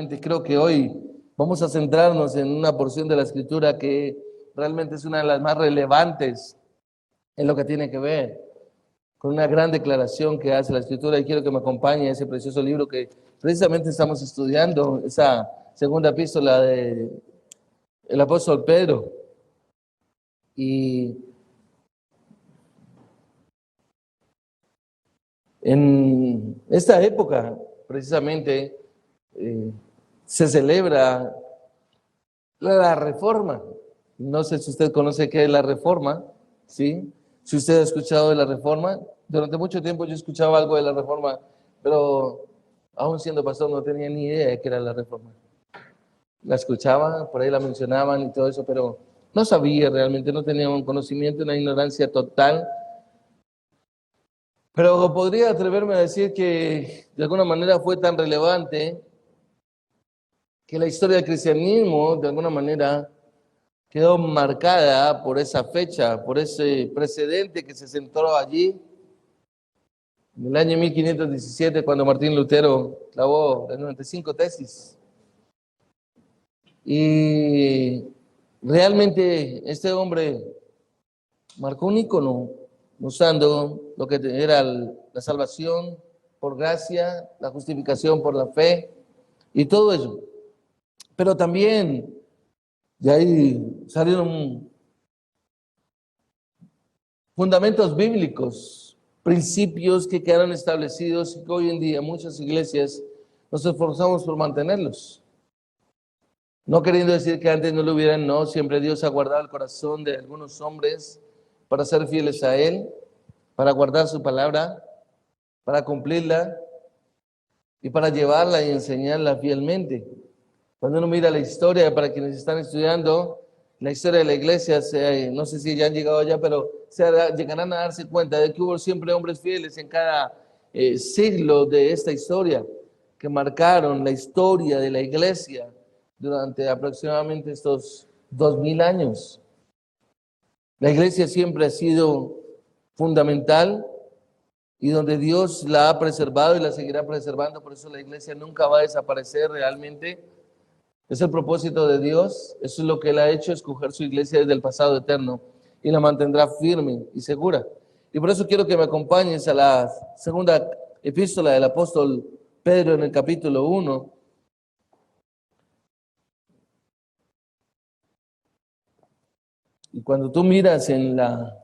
realmente creo que hoy vamos a centrarnos en una porción de la Escritura que realmente es una de las más relevantes en lo que tiene que ver con una gran declaración que hace la Escritura, y quiero que me acompañe a ese precioso libro que precisamente estamos estudiando, esa segunda epístola del apóstol Pedro. Y en esta época, precisamente, se celebra la Reforma. No sé si usted conoce qué es la Reforma, ¿sí? Si usted ha escuchado de la Reforma, durante mucho tiempo yo escuchaba algo de la Reforma, pero aún siendo pastor no tenía ni idea de qué era la Reforma. La escuchaba, por ahí la mencionaban y todo eso, pero no sabía realmente, no tenía un conocimiento, una ignorancia total. Pero podría atreverme a decir que de alguna manera fue tan relevante que la historia del cristianismo, de alguna manera, quedó marcada por esa fecha, por ese precedente que se sentó allí en el año 1517, cuando Martín Lutero clavó las 95 tesis. Y realmente este hombre marcó un ícono usando lo que era la salvación por gracia, la justificación por la fe y todo eso. Pero también de ahí salieron fundamentos bíblicos, principios que quedaron establecidos y que hoy en día muchas iglesias nos esforzamos por mantenerlos. No queriendo decir que antes no lo hubieran, no, siempre Dios ha guardado el corazón de algunos hombres para ser fieles a Él, para guardar su palabra, para cumplirla y para llevarla y enseñarla fielmente. Cuando uno mira la historia, para quienes están estudiando, la historia de la iglesia, no sé si ya han llegado allá, pero llegarán a darse cuenta de que hubo siempre hombres fieles en cada siglo de esta historia, que marcaron la historia de la iglesia durante aproximadamente estos 2000 años. La iglesia siempre ha sido fundamental y donde Dios la ha preservado y la seguirá preservando, por eso la iglesia nunca va a desaparecer realmente. Es el propósito de Dios, eso es lo que Él ha hecho, escoger su iglesia desde el pasado eterno y la mantendrá firme y segura. Y por eso quiero que me acompañes a la segunda epístola del apóstol Pedro en el capítulo 1. Y cuando tú miras en la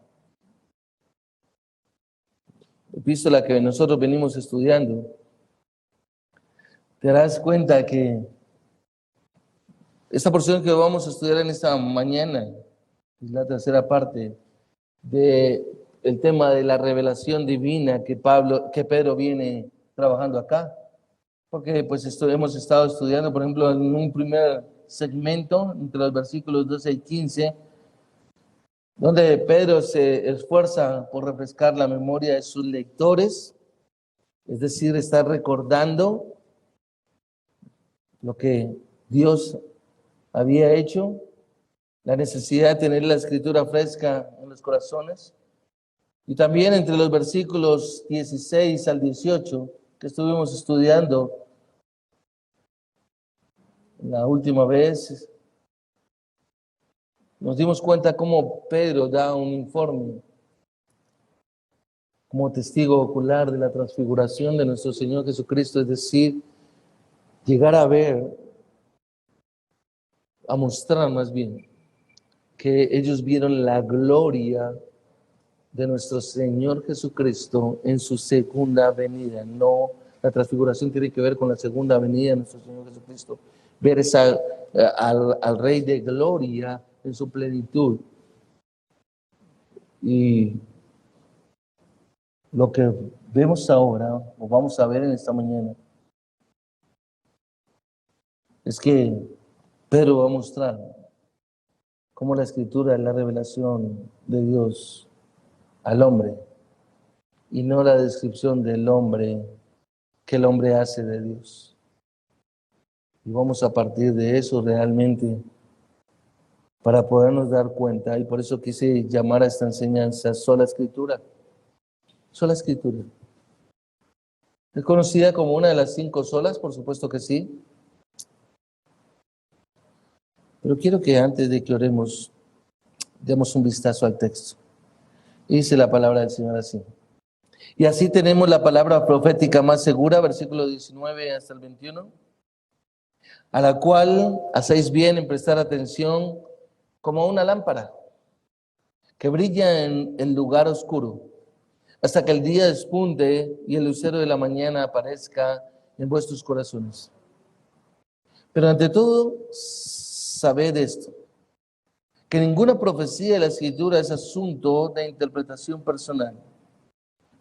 epístola que nosotros venimos estudiando, te darás cuenta que esta porción que vamos a estudiar en esta mañana es la tercera parte de el tema de la revelación divina que Pedro viene trabajando acá, porque pues hemos estado estudiando, por ejemplo, en un primer segmento entre los versículos 12 y 15, donde Pedro se esfuerza por refrescar la memoria de sus lectores, es decir, está recordando lo que Dios había hecho, la necesidad de tener la escritura fresca en los corazones. Y también entre los versículos 16 al 18 que estuvimos estudiando la última vez, nos dimos cuenta cómo Pedro da un informe como testigo ocular de la transfiguración de nuestro Señor Jesucristo, es decir, llegar a ver, a mostrar más bien, que ellos vieron la gloria de nuestro Señor Jesucristo en su segunda venida. No, la transfiguración tiene que ver con la segunda venida de nuestro Señor Jesucristo. Ver al Rey de Gloria en su plenitud. Y lo que vemos ahora, o vamos a ver en esta mañana, es que Pedro va a mostrar cómo la Escritura es la revelación de Dios al hombre y no la descripción del hombre que el hombre hace de Dios. Y vamos a partir de eso realmente para podernos dar cuenta, y por eso quise llamar a esta enseñanza sola escritura. Sola escritura. ¿Es conocida como una de las 5 solas? Por supuesto que sí. Pero quiero que antes de que oremos, demos un vistazo al texto. Dice la palabra del Señor así. Y así tenemos la palabra profética más segura, versículo 19 hasta el 21, a la cual hacéis bien en prestar atención como una lámpara que brilla en lugar oscuro, hasta que el día despunte y el lucero de la mañana aparezca en vuestros corazones. Pero ante todo, sabed esto, que ninguna profecía de la Escritura es asunto de interpretación personal,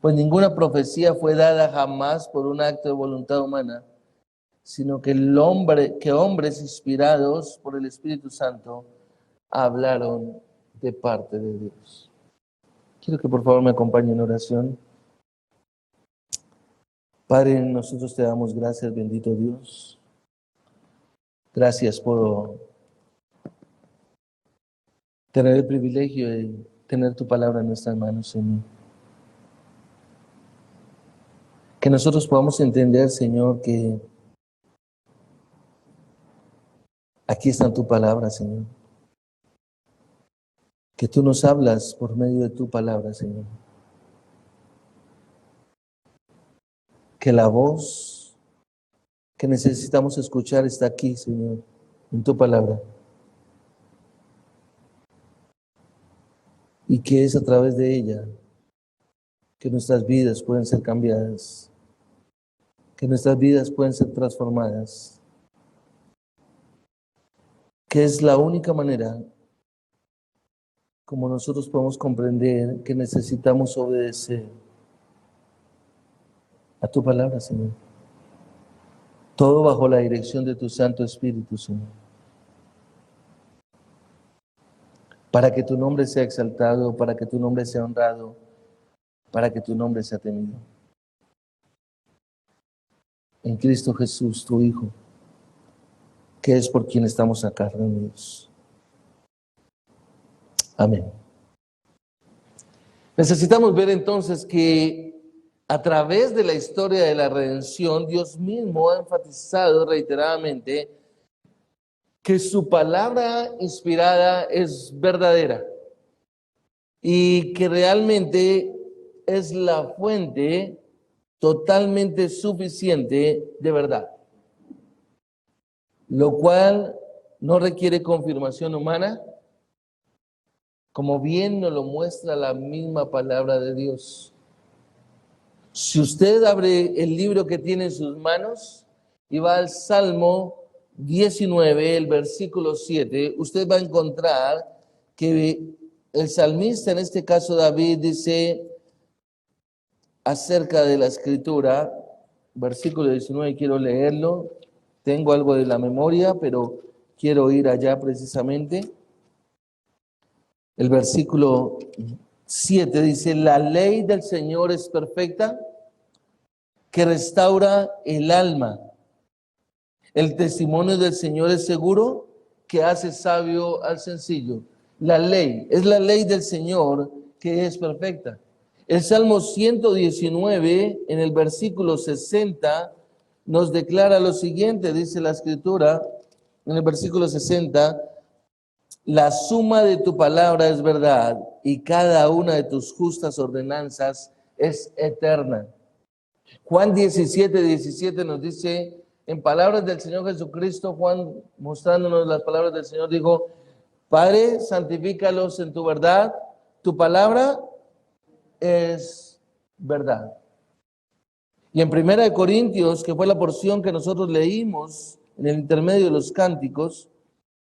pues ninguna profecía fue dada jamás por un acto de voluntad humana, sino que hombres inspirados por el Espíritu Santo hablaron de parte de Dios. Quiero que por favor me acompañen en oración. Padre, nosotros te damos gracias, bendito Dios. Gracias por tener el privilegio de tener tu palabra en nuestras manos, Señor. Que nosotros podamos entender, Señor, que aquí está tu palabra, Señor. Que tú nos hablas por medio de tu palabra, Señor. Que la voz que necesitamos escuchar está aquí, Señor, en tu palabra. Y que es a través de ella que nuestras vidas pueden ser cambiadas, que nuestras vidas pueden ser transformadas, que es la única manera como nosotros podemos comprender que necesitamos obedecer a tu palabra, Señor. Todo bajo la dirección de tu Santo Espíritu, Señor. Para que tu nombre sea exaltado, para que tu nombre sea honrado, para que tu nombre sea temido. En Cristo Jesús, tu Hijo, que es por quien estamos acá reunidos. Amén. Necesitamos ver entonces que a través de la historia de la redención, Dios mismo ha enfatizado reiteradamente que su palabra inspirada es verdadera y que realmente es la fuente totalmente suficiente de verdad, lo cual no requiere confirmación humana, como bien nos lo muestra la misma palabra de Dios. Si usted abre el libro que tiene en sus manos y va al Salmo 19, el versículo 7, usted va a encontrar que el salmista, en este caso David, dice acerca de la escritura, versículo 19, quiero leerlo, tengo algo de la memoria, pero quiero ir allá precisamente. El versículo 7 dice, la ley del Señor es perfecta, que restaura el alma. El testimonio del Señor es seguro, que hace sabio al sencillo. La ley, es la ley del Señor que es perfecta. El Salmo 119, en el versículo 60, nos declara lo siguiente, dice la Escritura, en el versículo 60, la suma de tu palabra es verdad y cada una de tus justas ordenanzas es eterna. Juan 17, 17 nos dice, en palabras del Señor Jesucristo, Juan mostrándonos las palabras del Señor, dijo, Padre, santifícalos en tu verdad, tu palabra es verdad. Y en 1 Corintios, que fue la porción que nosotros leímos en el intermedio de los cánticos,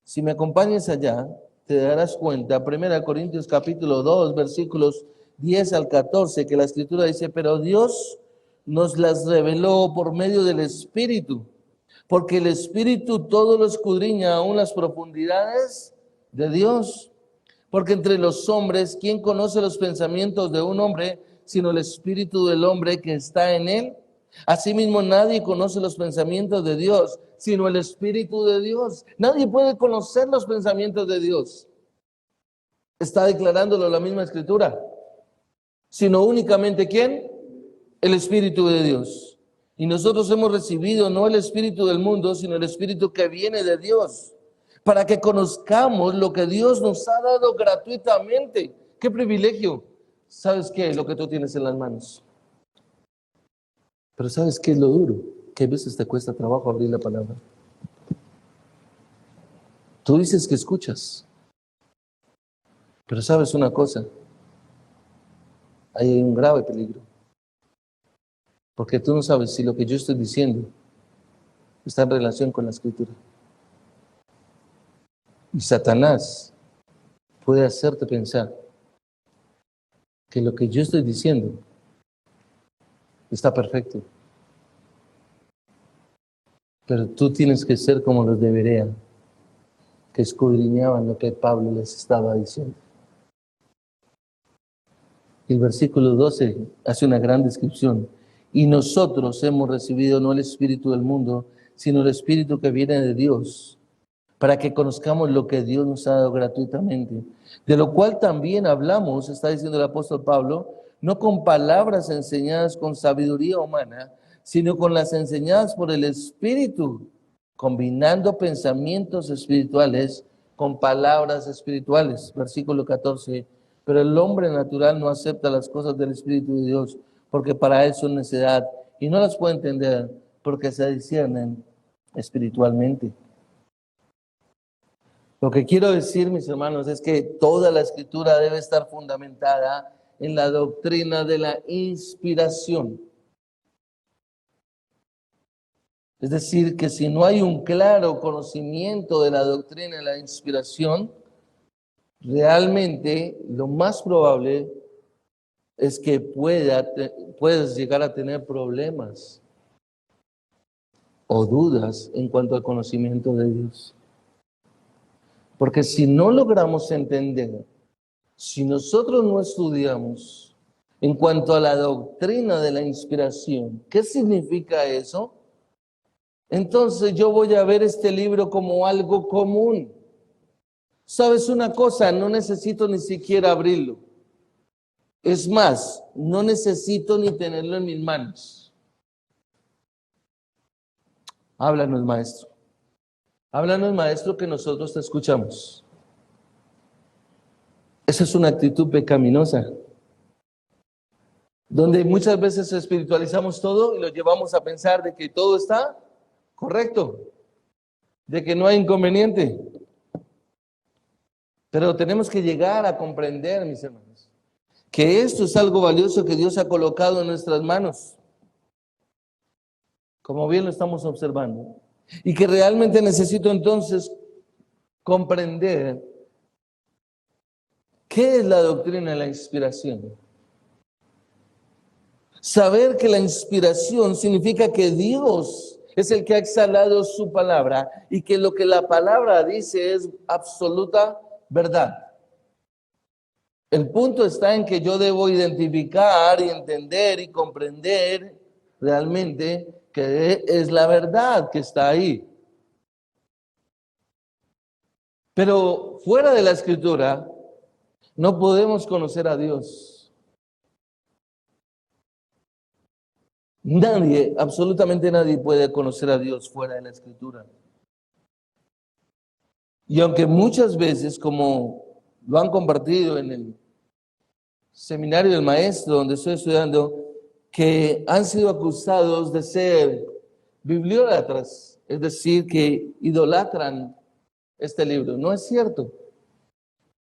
si me acompañas allá, te darás cuenta, 1 Corintios capítulo 2, versículos 10 al 14, que la Escritura dice, pero Dios nos las reveló por medio del Espíritu, porque el Espíritu todo lo escudriña, aún las profundidades de Dios. Porque entre los hombres, ¿quién conoce los pensamientos de un hombre, sino el Espíritu del hombre que está en él? Asimismo, nadie conoce los pensamientos de Dios, sino el Espíritu de Dios. Nadie puede conocer los pensamientos de Dios. Está declarándolo la misma Escritura. Sino únicamente, ¿quién? El Espíritu de Dios. Y nosotros hemos recibido no el espíritu del mundo, sino el Espíritu que viene de Dios, para que conozcamos lo que Dios nos ha dado gratuitamente. ¡Qué privilegio! ¿Sabes qué? Lo que tú tienes en las manos. Pero ¿sabes qué es lo duro? Que a veces te cuesta trabajo abrir la palabra. Tú dices que escuchas, pero ¿sabes una cosa? Ahí hay un grave peligro. Porque tú no sabes si lo que yo estoy diciendo está en relación con la Escritura. Y Satanás puede hacerte pensar que lo que yo estoy diciendo está perfecto. Pero tú tienes que ser como los de Berea, que escudriñaban lo que Pablo les estaba diciendo. El versículo 12 hace una gran descripción. Y nosotros hemos recibido no el espíritu del mundo, sino el espíritu que viene de Dios, para que conozcamos lo que Dios nos ha dado gratuitamente. De lo cual también hablamos, está diciendo el apóstol Pablo, no con palabras enseñadas con sabiduría humana, sino con las enseñadas por el Espíritu, combinando pensamientos espirituales con palabras espirituales. Versículo 14. Pero el hombre natural no acepta las cosas del Espíritu de Dios, porque para él son necedad, y no las puede entender, porque se disciernen espiritualmente. Lo que quiero decir, mis hermanos, es que toda la Escritura debe estar fundamentada en la doctrina de la inspiración. Es decir, que si no hay un claro conocimiento de la doctrina de la inspiración, realmente lo más probable es que puedas llegar a tener problemas o dudas en cuanto al conocimiento de Dios. Porque si no logramos entender, si nosotros no estudiamos en cuanto a la doctrina de la inspiración, ¿qué significa eso? Entonces yo voy a ver este libro como algo común. ¿Sabes una cosa? No necesito ni siquiera abrirlo. Es más, no necesito ni tenerlo en mis manos. Háblanos, maestro. Háblanos, maestro, que nosotros te escuchamos. Esa es una actitud pecaminosa, donde muchas veces espiritualizamos todo y lo llevamos a pensar de que todo está correcto, de que no hay inconveniente. Pero tenemos que llegar a comprender, mis hermanos, que esto es algo valioso que Dios ha colocado en nuestras manos, como bien lo estamos observando, y que realmente necesito entonces comprender qué es la doctrina de la inspiración. Saber que la inspiración significa que Dios es el que ha exhalado su palabra y que lo que la palabra dice es absoluta verdad. El punto está en que yo debo identificar y entender y comprender realmente que es la verdad que está ahí. Pero fuera de la Escritura no podemos conocer a Dios. Nadie, absolutamente nadie puede conocer a Dios fuera de la Escritura. Y aunque muchas veces, como lo han compartido en el seminario del maestro donde estoy estudiando, que han sido acusados de ser bibliólatras, es decir, que idolatran este libro. No es cierto.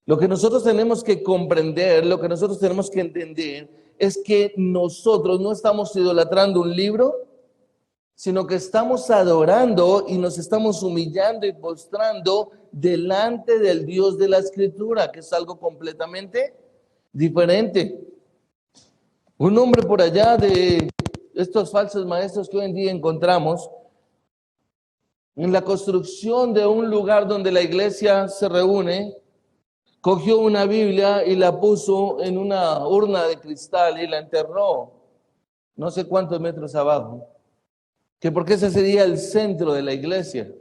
Lo que nosotros tenemos que comprender, lo que nosotros tenemos que entender, es que nosotros no estamos idolatrando un libro, sino que estamos adorando y nos estamos humillando y postrando delante del Dios de la Escritura, que es algo completamente diferente. Un hombre por allá de estos falsos maestros que hoy en día encontramos, en la construcción de un lugar donde la iglesia se reúne, cogió una Biblia y la puso en una urna de cristal y la enterró no sé cuántos metros abajo, que porque ese sería el centro de la iglesia.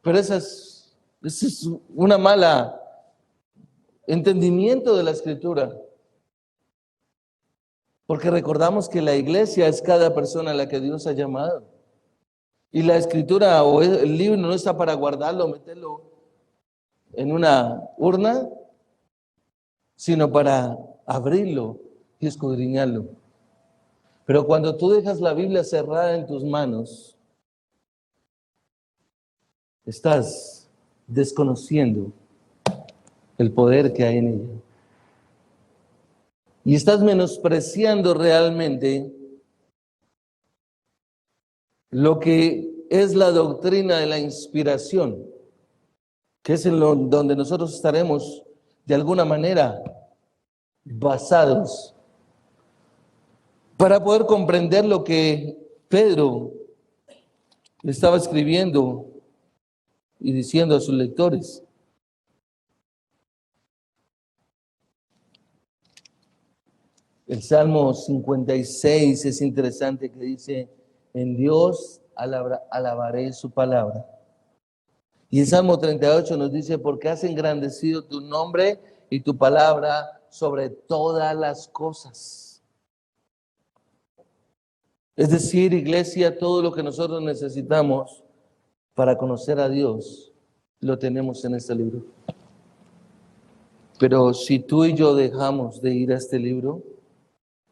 Pero esa es una mala entendimiento de la Escritura. Porque recordamos que la iglesia es cada persona a la que Dios ha llamado. Y la escritura o el libro no está para guardarlo, meterlo en una urna, sino para abrirlo y escudriñarlo. Pero cuando tú dejas la Biblia cerrada en tus manos, estás desconociendo el poder que hay en ella. Y estás menospreciando realmente lo que es la doctrina de la inspiración, que es en donde nosotros estaremos de alguna manera basados para poder comprender lo que Pedro le estaba escribiendo y diciendo a sus lectores. El Salmo 56 es interesante, que dice: en Dios alabaré su palabra. Y el Salmo 38 nos dice: porque has engrandecido tu nombre y tu palabra sobre todas las cosas. Es decir, iglesia, todo lo que nosotros necesitamos para conocer a Dios, lo tenemos en este libro. Pero si tú y yo dejamos de ir a este libro,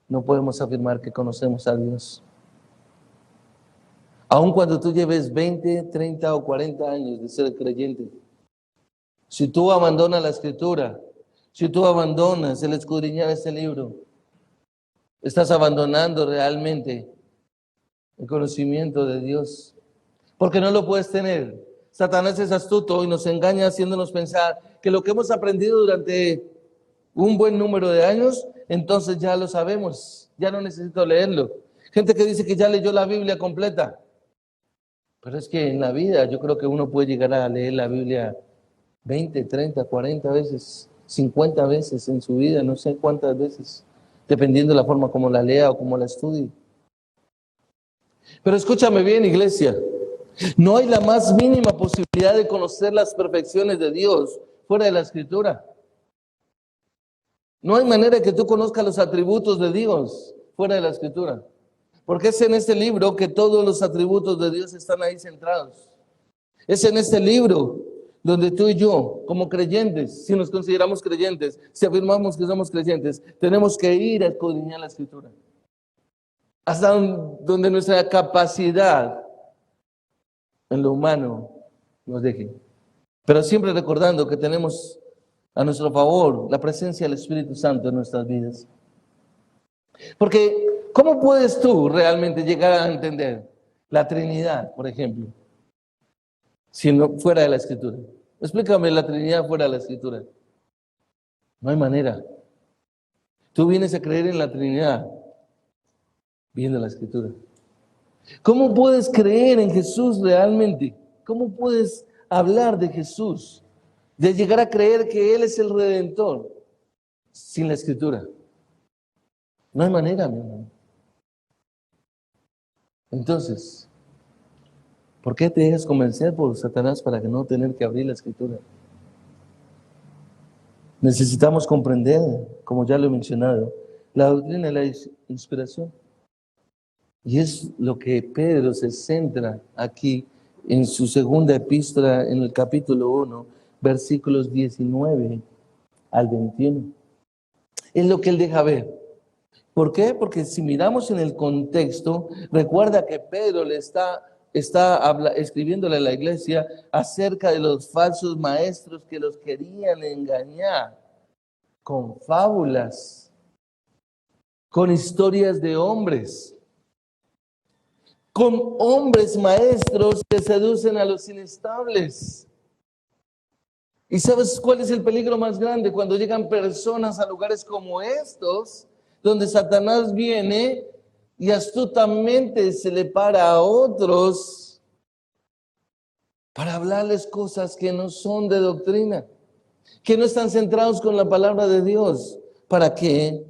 no podemos afirmar que conocemos a Dios. Aun cuando tú lleves 20, 30 o 40 años de ser creyente, si tú abandonas la escritura, si tú abandonas el escudriñar este libro, estás abandonando realmente el conocimiento de Dios, porque no lo puedes tener. Satanás es astuto y nos engaña haciéndonos pensar que lo que hemos aprendido durante un buen número de años, entonces ya lo sabemos, ya no necesito leerlo. Gente que dice que ya leyó la Biblia completa. Pero es que en la vida yo creo que uno puede llegar a leer la Biblia 20, 30, 40 veces, 50 veces en su vida, no sé cuántas veces, dependiendo de la forma como la lea o como la estudie. Pero escúchame bien, iglesia, no hay la más mínima posibilidad de conocer las perfecciones de Dios fuera de la Escritura. No hay manera que tú conozcas los atributos de Dios fuera de la Escritura. Porque es en este libro que todos los atributos de Dios están ahí centrados. Es en este libro donde tú y yo, como creyentes, si nos consideramos creyentes, si afirmamos que somos creyentes, tenemos que ir a escudriñar la Escritura. Hasta donde nuestra capacidad en lo humano nos deje. Pero siempre recordando que tenemos a nuestro favor la presencia del Espíritu Santo en nuestras vidas. Porque, ¿cómo puedes tú realmente llegar a entender la Trinidad, por ejemplo, si no fuera de la Escritura? Explícame la Trinidad fuera de la Escritura. No hay manera. Tú vienes a creer en la Trinidad viendo la Escritura. ¿Cómo puedes creer en Jesús realmente? ¿Cómo puedes hablar de Jesús? De llegar a creer que Él es el Redentor sin la Escritura. No hay manera, mi hermano. Entonces, ¿por qué te dejas convencer por Satanás para que no tener que abrir la Escritura? Necesitamos comprender, como ya lo he mencionado, la doctrina de la inspiración. Y es lo que Pedro se centra aquí en su segunda epístola, en el capítulo 1, versículos 19 al 21. Es lo que él deja ver. ¿Por qué? Porque si miramos en el contexto, recuerda que Pedro le está escribiéndole a la iglesia acerca de los falsos maestros que los querían engañar con fábulas, con historias de hombres, con hombres maestros que seducen a los inestables. ¿Y sabes cuál es el peligro más grande? Cuando llegan personas a lugares como estos, donde Satanás viene y astutamente se le para a otros para hablarles cosas que no son de doctrina, que no están centrados con la palabra de Dios. ¿Para qué?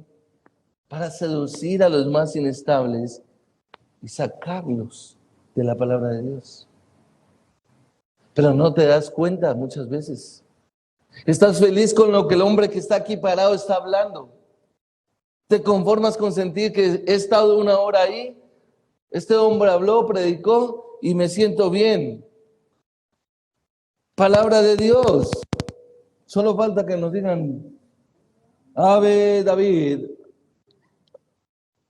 Para seducir a los más inestables y sacarlos de la palabra de Dios. Pero no te das cuenta muchas veces. Estás feliz con lo que el hombre que está aquí parado está hablando. Te conformas con sentir que he estado 1 hora ahí, este hombre habló, predicó, y me siento bien. Palabra de Dios. Solo falta que nos digan, Ave David,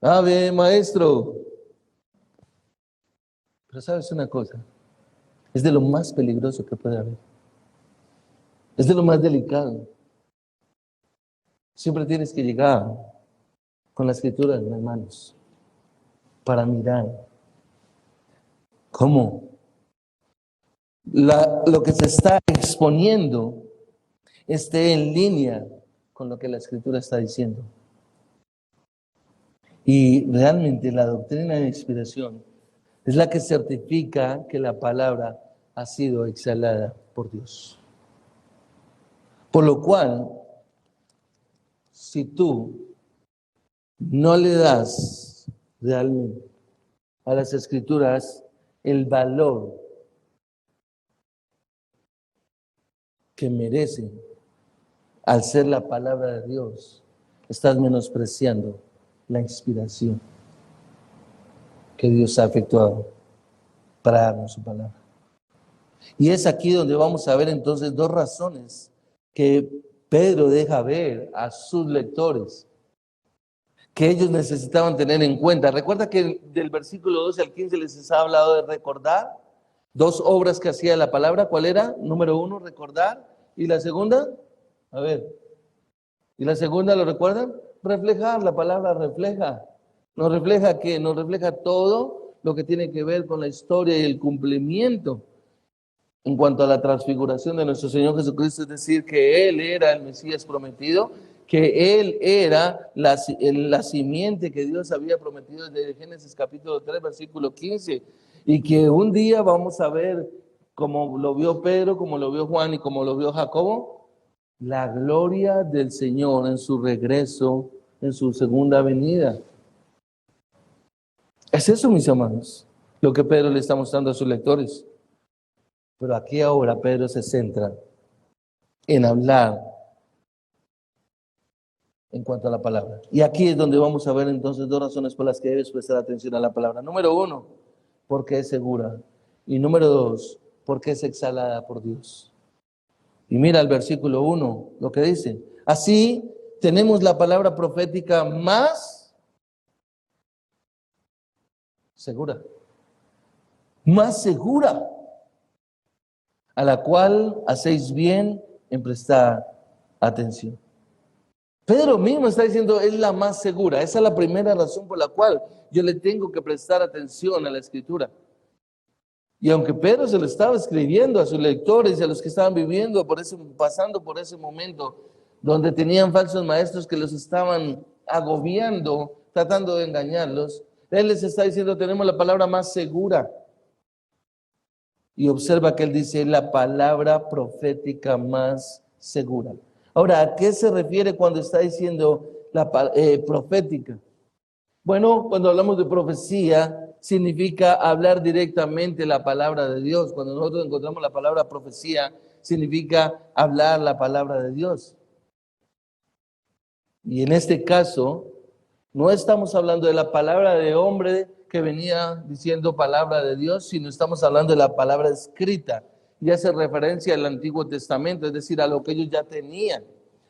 Ave Maestro. Pero sabes una cosa, es de lo más peligroso que puede haber. Es de lo más delicado. Siempre tienes que llegar con la escritura en las manos para mirar cómo lo que se está exponiendo esté en línea con lo que la escritura está diciendo. Y realmente la doctrina de inspiración es la que certifica que la palabra ha sido exhalada por Dios. Por lo cual, si tú no le das realmente a las escrituras el valor que merecen al ser la palabra de Dios, estás menospreciando la inspiración que Dios ha efectuado para darnos su palabra. Y es aquí donde vamos a ver entonces dos razones que Pedro deja ver a sus lectores, que ellos necesitaban tener en cuenta. Recuerda que del versículo 12 al 15 les ha hablado de recordar dos obras que hacía la palabra. ¿Cuál era? Número 1, recordar. ¿Y la segunda? A ver. ¿Y la segunda lo recuerdan? Reflejar. La palabra refleja. ¿Nos refleja qué? Nos refleja todo lo que tiene que ver con la historia y el cumplimiento en cuanto a la transfiguración de nuestro Señor Jesucristo, es decir, que Él era el Mesías prometido, que Él era la simiente que Dios había prometido desde Génesis capítulo 3, versículo 15, y que un día vamos a ver, como lo vio Pedro, como lo vio Juan y como lo vio Jacobo, la gloria del Señor en su regreso, en su segunda venida. Es eso, mis hermanos, lo que Pedro le está mostrando a sus lectores. Pero aquí ahora Pedro se centra en hablar en cuanto a la palabra. Y aquí es donde vamos a ver entonces dos razones por las que debes prestar atención a la palabra. Número 1, porque es segura. Y número 2, porque es exhalada por Dios. Y mira el versículo 1, lo que dice. Así tenemos la palabra profética más segura. Más segura, a la cual hacéis bien en prestar atención. Pedro mismo está diciendo, es la más segura. Esa es la primera razón por la cual yo le tengo que prestar atención a la Escritura. Y aunque Pedro se lo estaba escribiendo a sus lectores y a los que estaban viviendo, pasando por ese momento, donde tenían falsos maestros que los estaban agobiando, tratando de engañarlos, él les está diciendo, tenemos la palabra más segura. Y observa que él dice, la palabra profética más segura. Ahora, ¿a qué se refiere cuando está diciendo la profética? Bueno, cuando hablamos de profecía, significa hablar directamente la palabra de Dios. Cuando nosotros encontramos la palabra profecía, significa hablar la palabra de Dios. Y en este caso, no estamos hablando de la palabra de hombre que venía diciendo palabra de Dios, sino estamos hablando de la palabra escrita. Y hace referencia al Antiguo Testamento, es decir, a lo que ellos ya tenían.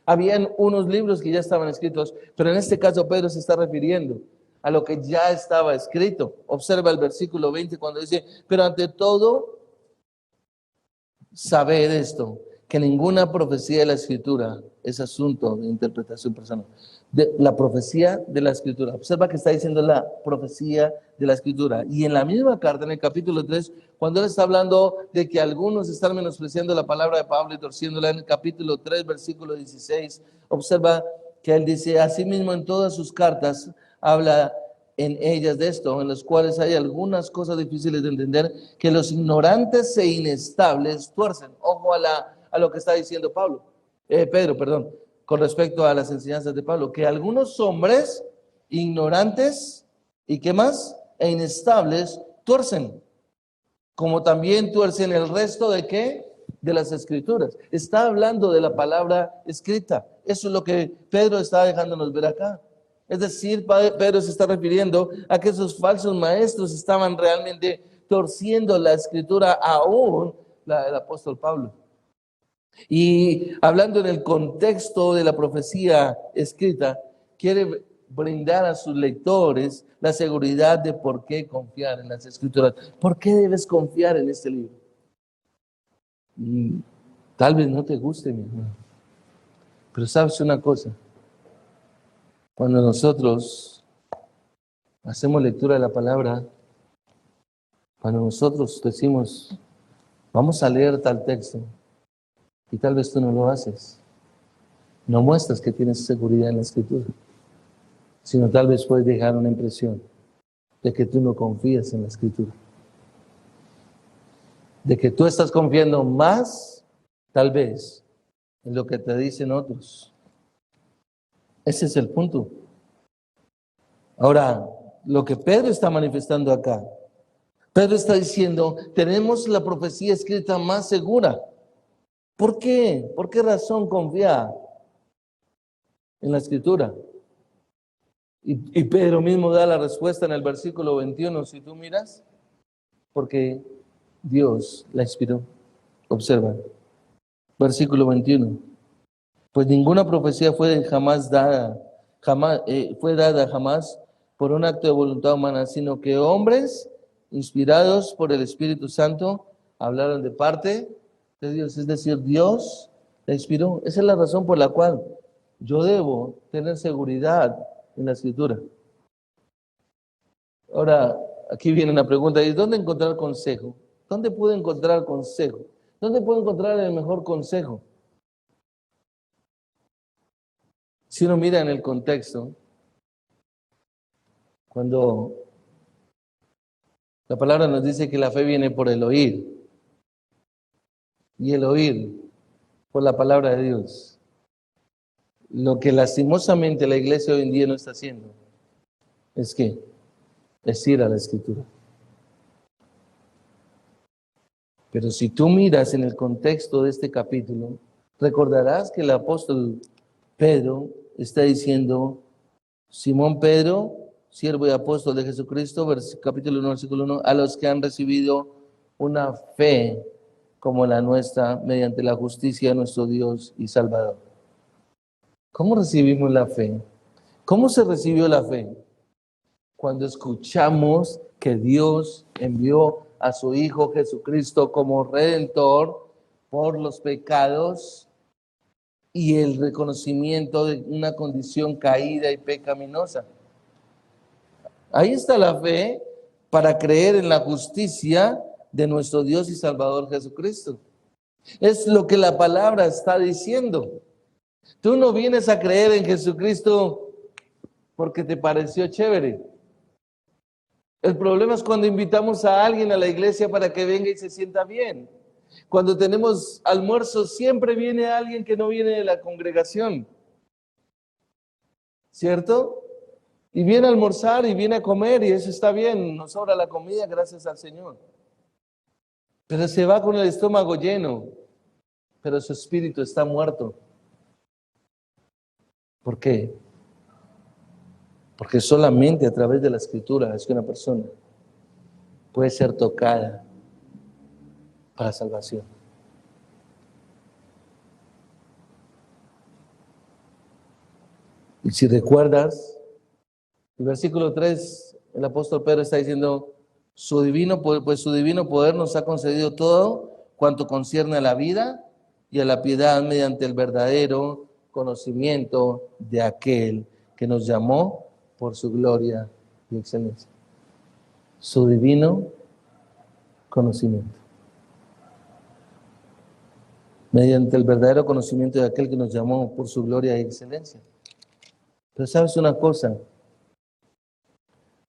Habían unos libros que ya estaban escritos, pero en este caso Pedro se está refiriendo a lo que ya estaba escrito. Observa el versículo 20 cuando dice, pero ante todo, sabed esto, que ninguna profecía de la Escritura es asunto de interpretación personal. De la profecía de la Escritura. Observa que está diciendo la profecía de la Escritura. Y en la misma carta, en el capítulo 3, cuando él está hablando de que algunos están menospreciando la palabra de Pablo y torciéndola, en el capítulo 3, versículo 16, observa que él dice, asimismo en todas sus cartas habla en ellas de esto, en las cuales hay algunas cosas difíciles de entender, que los ignorantes e inestables tuercen. Ojo a lo que está diciendo Pedro, con respecto a las enseñanzas de Pablo, que algunos hombres ignorantes y ¿qué más? E inestables tuercen, como también tuercen el resto de ¿qué? De las escrituras. Está hablando de la palabra escrita. Eso es lo que Pedro está dejándonos ver acá. Es decir, Pedro se está refiriendo a que esos falsos maestros estaban realmente torciendo la escritura aún la del apóstol Pablo. Y hablando en el contexto de la profecía escrita, quiere brindar a sus lectores la seguridad de por qué confiar en las escrituras. ¿Por qué debes confiar en este libro? Y tal vez no te guste, mi hermano, pero sabes una cosa, cuando nosotros hacemos lectura de la palabra, cuando nosotros decimos, vamos a leer tal texto, y tal vez tú no lo haces, no muestras que tienes seguridad en la escritura, sino tal vez puedes dejar una impresión de que tú no confías en la escritura, de que tú estás confiando más, tal vez, en lo que te dicen otros. Ese es el punto. Ahora, lo que Pedro está manifestando acá, Pedro está diciendo, tenemos la profecía escrita más segura. ¿Por qué? ¿Por qué razón confiar en la escritura? Y Pedro mismo da la respuesta en el versículo 21, si tú miras, porque Dios la inspiró. Observa, versículo 21. Pues ninguna profecía fue dada jamás por un acto de voluntad humana, sino que hombres inspirados por el Espíritu Santo hablaron de parte de Dios, es decir, Dios la inspiró. Esa es la razón por la cual yo debo tener seguridad en la escritura. Ahora, aquí viene una pregunta, ¿y dónde encontrar consejo? ¿Dónde puedo encontrar consejo? ¿Dónde puedo encontrar el mejor consejo? Si uno mira en el contexto, cuando la palabra nos dice que la fe viene por el oír, y el oír por la palabra de Dios, lo que lastimosamente la iglesia hoy en día no está haciendo es que es ir a la escritura. Pero si tú miras en el contexto de este capítulo, recordarás que el apóstol Pedro está diciendo, Simón Pedro, siervo y apóstol de Jesucristo, capítulo 1, versículo 1, a los que han recibido una fe como la nuestra, mediante la justicia de nuestro Dios y Salvador. ¿Cómo recibimos la fe? ¿Cómo se recibió la fe? Cuando escuchamos que Dios envió a su Hijo Jesucristo como Redentor por los pecados y el reconocimiento de una condición caída y pecaminosa. Ahí está la fe para creer en la justicia de nuestro Dios y Salvador Jesucristo. Es lo que la palabra está diciendo. Tú no vienes a creer en Jesucristo porque te pareció chévere. El problema es cuando invitamos a alguien a la iglesia para que venga y se sienta bien. Cuando tenemos almuerzos, siempre viene alguien que no viene de la congregación. ¿Cierto? Y viene a almorzar y viene a comer y eso está bien, nos sobra la comida, gracias al Señor. Pero se va con el estómago lleno, pero su espíritu está muerto. ¿Por qué? Porque solamente a través de la escritura es que una persona puede ser tocada para salvación. Y si recuerdas, el versículo 3, el apóstol Pedro está diciendo, su divino poder nos ha concedido todo cuanto concierne a la vida y a la piedad mediante el verdadero conocimiento de aquel que nos llamó por su gloria y excelencia. Su divino conocimiento. Mediante el verdadero conocimiento de aquel que nos llamó por su gloria y excelencia. Pero ¿sabes una cosa?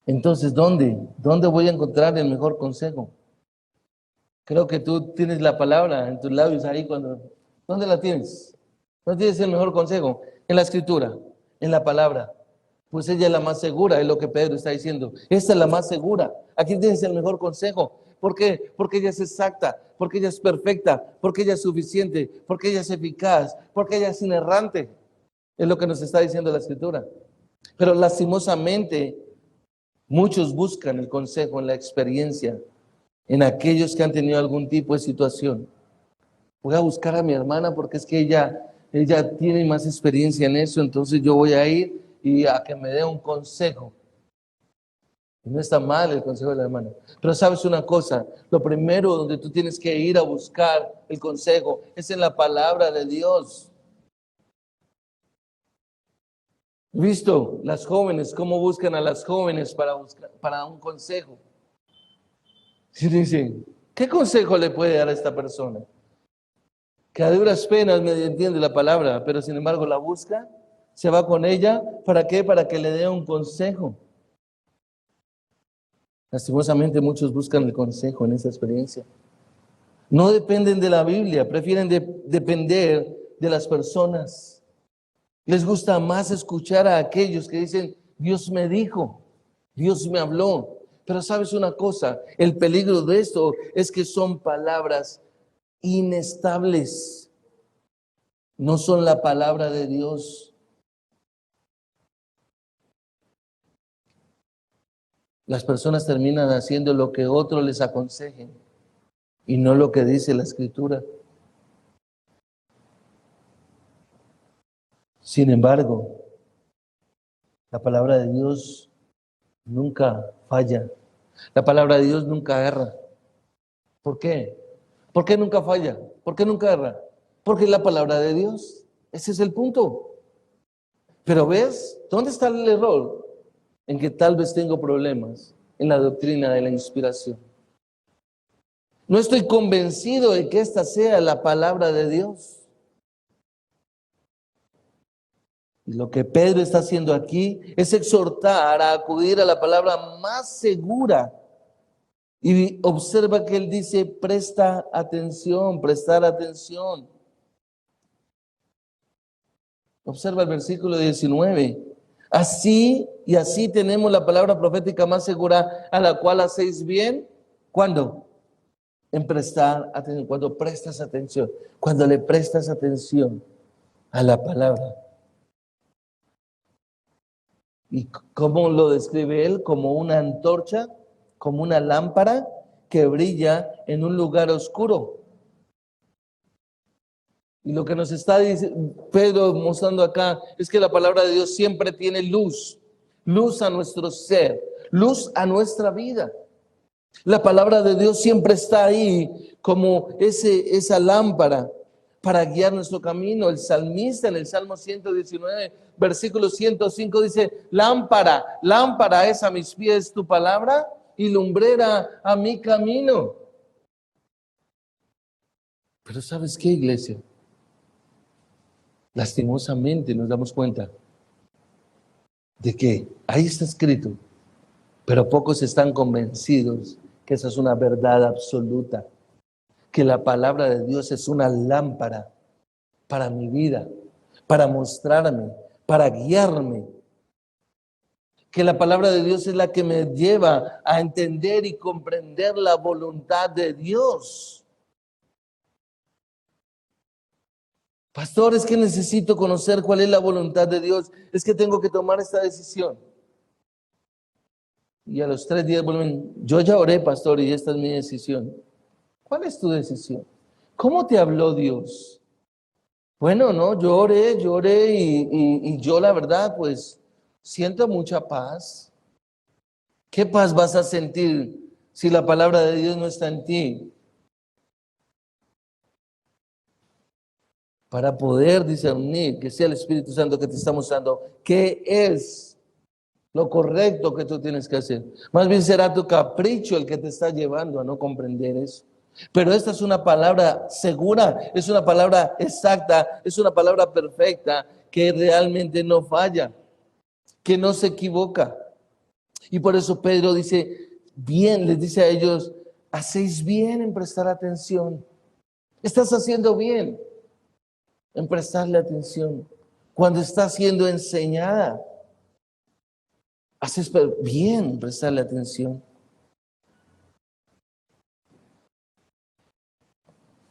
Entonces, ¿dónde voy a encontrar el mejor consejo? Creo que tú tienes la palabra en tus labios ahí ¿dónde la tienes? ¿Dónde tienes el mejor consejo? En la escritura, en la palabra. Pues ella es la más segura, es lo que Pedro está diciendo. Esta es la más segura. Aquí tienes el mejor consejo. ¿Por qué? Porque ella es exacta, porque ella es perfecta, porque ella es suficiente, porque ella es eficaz, porque ella es inerrante. Es lo que nos está diciendo la escritura. Pero lastimosamente, muchos buscan el consejo en la experiencia en aquellos que han tenido algún tipo de situación. Voy a buscar a mi hermana porque es que ella tiene más experiencia en eso, entonces yo voy a ir y a que me dé un consejo. No está mal el consejo de la hermana. Pero sabes una cosa, lo primero donde tú tienes que ir a buscar el consejo es en la palabra de Dios. ¿Visto las jóvenes cómo buscan a las jóvenes para un consejo? Y dicen, ¿qué consejo le puede dar a esta persona? Que a duras penas me entiende la palabra, pero sin embargo la busca, se va con ella, ¿para qué? Para que le dé un consejo. Lastimosamente muchos buscan el consejo en esa experiencia. No dependen de la Biblia, prefieren depender de las personas. Les gusta más escuchar a aquellos que dicen, Dios me dijo, Dios me habló. Pero sabes una cosa, el peligro de esto es que son palabras inestables. No son la palabra de Dios. Las personas terminan haciendo lo que otros les aconsejen y no lo que dice la Escritura. Sin embargo, la palabra de Dios nunca falla. La palabra de Dios nunca erra. ¿Por qué? ¿Por qué nunca falla? ¿Por qué nunca erra? Porque es la palabra de Dios. Ese es el punto. Pero ¿ves? ¿Dónde está el error? En que tal vez tengo problemas en la doctrina de la inspiración. No estoy convencido de que esta sea la palabra de Dios. Y lo que Pedro está haciendo aquí es exhortar a acudir a la palabra más segura. Y observa que él dice, presta atención, prestar atención. Observa el versículo 19. Así y así tenemos la palabra profética más segura, a la cual hacéis bien. ¿Cuándo? En prestar atención. Cuando prestas atención. Cuando le prestas atención a la palabra. ¿Y cómo lo describe él? Como una antorcha, como una lámpara que brilla en un lugar oscuro. Y lo que nos está diciendo Pedro mostrando acá es que la palabra de Dios siempre tiene luz, luz a nuestro ser, luz a nuestra vida. La palabra de Dios siempre está ahí como esa lámpara para guiar nuestro camino. El salmista en el Salmo 119, versículo 105 dice, lámpara, lámpara es a mis pies tu palabra y lumbrera a mi camino. Pero ¿sabes qué, iglesia? Lastimosamente nos damos cuenta de que ahí está escrito, pero pocos están convencidos que esa es una verdad absoluta, que la palabra de Dios es una lámpara para mi vida, para mostrarme, para guiarme, que la palabra de Dios es la que me lleva a entender y comprender la voluntad de Dios. Pastor, es que necesito conocer cuál es la voluntad de Dios, es que tengo que tomar esta decisión. Y a los 3 días vuelven, yo ya oré, pastor, y esta es mi decisión. ¿Cuál es tu decisión? ¿Cómo te habló Dios? Bueno, no, yo oré y yo la verdad, pues, siento mucha paz. ¿Qué paz vas a sentir si la palabra de Dios no está en ti? Para poder discernir que sea el Espíritu Santo que te está mostrando qué es lo correcto que tú tienes que hacer. Más bien será tu capricho el que te está llevando a no comprender eso. Pero esta es una palabra segura, es una palabra exacta, es una palabra perfecta que realmente no falla, que no se equivoca. Y por eso Pedro dice, bien, les dice a ellos, hacéis bien en prestar atención. Estás haciendo bien en prestarle atención. Cuando está siendo enseñada, haces bien en prestarle atención.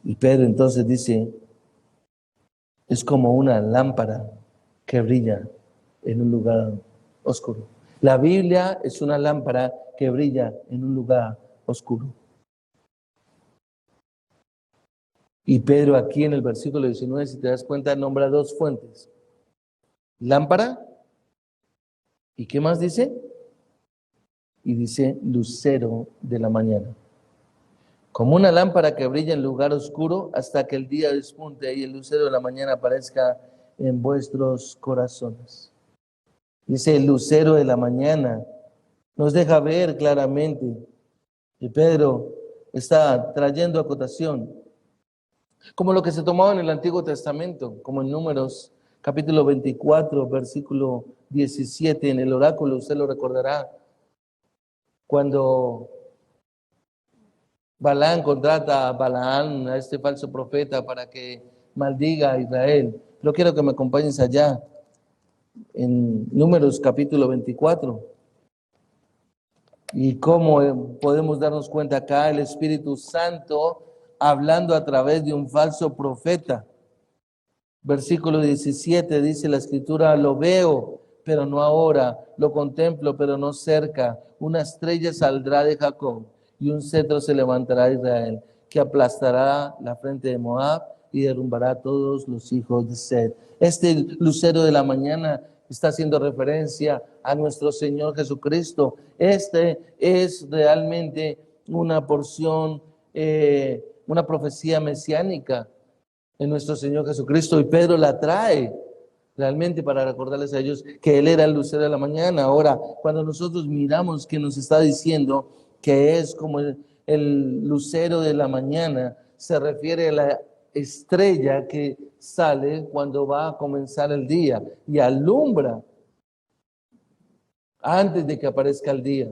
Y Pedro entonces dice, es como una lámpara que brilla en un lugar oscuro. La Biblia es una lámpara que brilla en un lugar oscuro. Y Pedro aquí en el versículo 19, si te das cuenta, nombra dos fuentes. Lámpara, ¿y qué más dice? Y dice lucero de la mañana. Como una lámpara que brilla en lugar oscuro hasta que el día despunte y el lucero de la mañana aparezca en vuestros corazones. Dice el lucero de la mañana. Nos deja ver claramente. Y Pedro está trayendo acotación. Como lo que se tomaba en el Antiguo Testamento, como en Números capítulo 24, versículo 17, en el oráculo, usted lo recordará, cuando Balaam contrata a Balaam, a este falso profeta, para que maldiga a Israel. Yo quiero que me acompañes allá, en Números capítulo 24. Y cómo podemos darnos cuenta acá el Espíritu Santo hablando a través de un falso profeta. Versículo 17 dice la Escritura: lo veo, pero no ahora, lo contemplo, pero no cerca. Una estrella saldrá de Jacob y un cetro se levantará de Israel, que aplastará la frente de Moab y derrumbará a todos los hijos de Sed. Este lucero de la mañana está haciendo referencia a nuestro Señor Jesucristo. Este es realmente una porción, una profecía mesiánica en nuestro Señor Jesucristo, y Pedro la trae realmente para recordarles a ellos que Él era el lucero de la mañana. Ahora, cuando nosotros miramos que nos está diciendo que es como el lucero de la mañana, se refiere a la estrella que sale cuando va a comenzar el día y alumbra antes de que aparezca el día.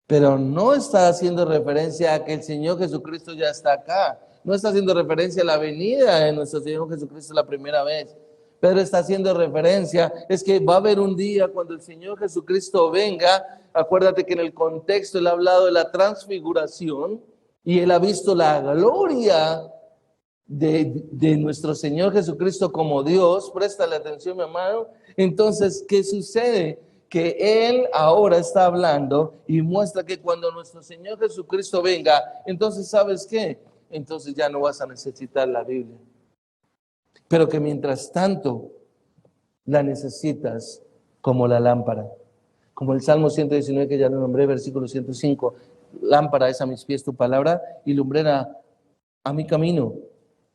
Pero no está haciendo referencia a que el Señor Jesucristo ya está acá. No está haciendo referencia a la venida de nuestro Señor Jesucristo la primera vez. Pero está haciendo referencia, es que va a haber un día cuando el Señor Jesucristo venga. Acuérdate que en el contexto Él ha hablado de la transfiguración y Él ha visto la gloria de nuestro Señor Jesucristo como Dios. Préstale atención, mi amado. Entonces, ¿qué sucede? Que Él ahora está hablando y muestra que cuando nuestro Señor Jesucristo venga, entonces, ¿sabes qué? Entonces ya no vas a necesitar la Biblia. Pero que mientras tanto la necesitas como la lámpara. Como el Salmo 119 que ya lo nombré, versículo 105. Lámpara es a mis pies tu palabra y lumbrera a mi camino.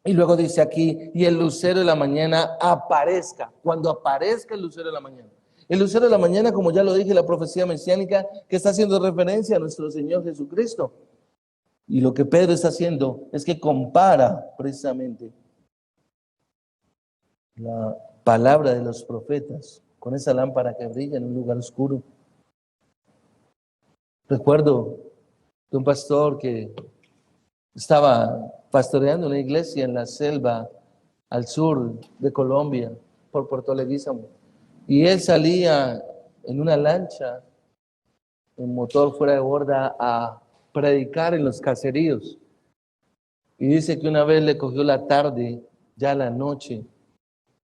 Y luego dice aquí, y el lucero de la mañana aparezca. Cuando aparezca el lucero de la mañana. El lucero de la mañana, como ya lo dije, la profecía mesiánica que está haciendo referencia a nuestro Señor Jesucristo. Y lo que Pedro está haciendo es que compara precisamente la palabra de los profetas con esa lámpara que brilla en un lugar oscuro. Recuerdo de un pastor que estaba pastoreando una iglesia en la selva al sur de Colombia, por Puerto Leguízamo. Y él salía en una lancha, en motor fuera de borda, a predicar en los caseríos. Y dice que una vez le cogió la tarde, ya la noche,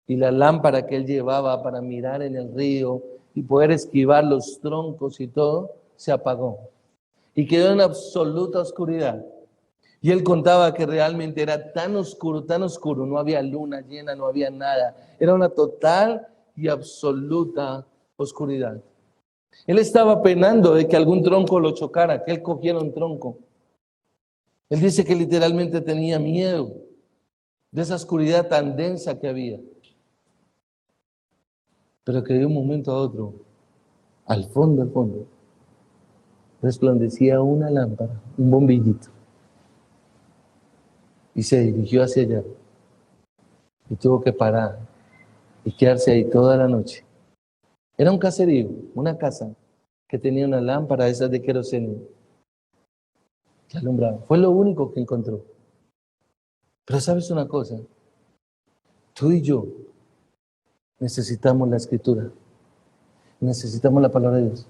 y la lámpara que él llevaba para mirar en el río y poder esquivar los troncos y todo, se apagó. Y quedó en absoluta oscuridad. Y él contaba que realmente era tan oscuro, no había luna llena, no había nada. Era una total y absoluta oscuridad. Él estaba penando de que algún tronco lo chocara, que él cogiera un tronco. Él dice que literalmente tenía miedo de esa oscuridad tan densa que había. Pero que de un momento a otro, al fondo, resplandecía una lámpara, un bombillito. Y se dirigió hacia allá. Y tuvo que parar y quedarse ahí toda la noche. Era un caserío, una casa que tenía una lámpara esas de queroseno que alumbraba. Fue lo único que encontró. Pero ¿sabes una cosa? Tú y yo necesitamos la Escritura. Necesitamos la palabra de Dios.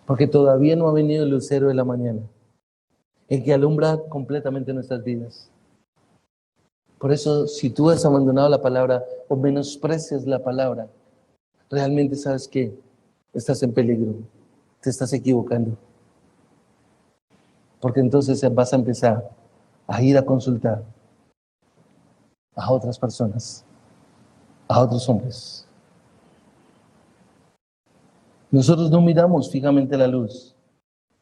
Porque todavía no ha venido el lucero de la mañana, el que alumbra completamente nuestras vidas. Por eso, si tú has abandonado la palabra o menosprecias la palabra, realmente sabes que estás en peligro, te estás equivocando. Porque entonces vas a empezar a ir a consultar a otras personas, a otros hombres. Nosotros no miramos fijamente la luz,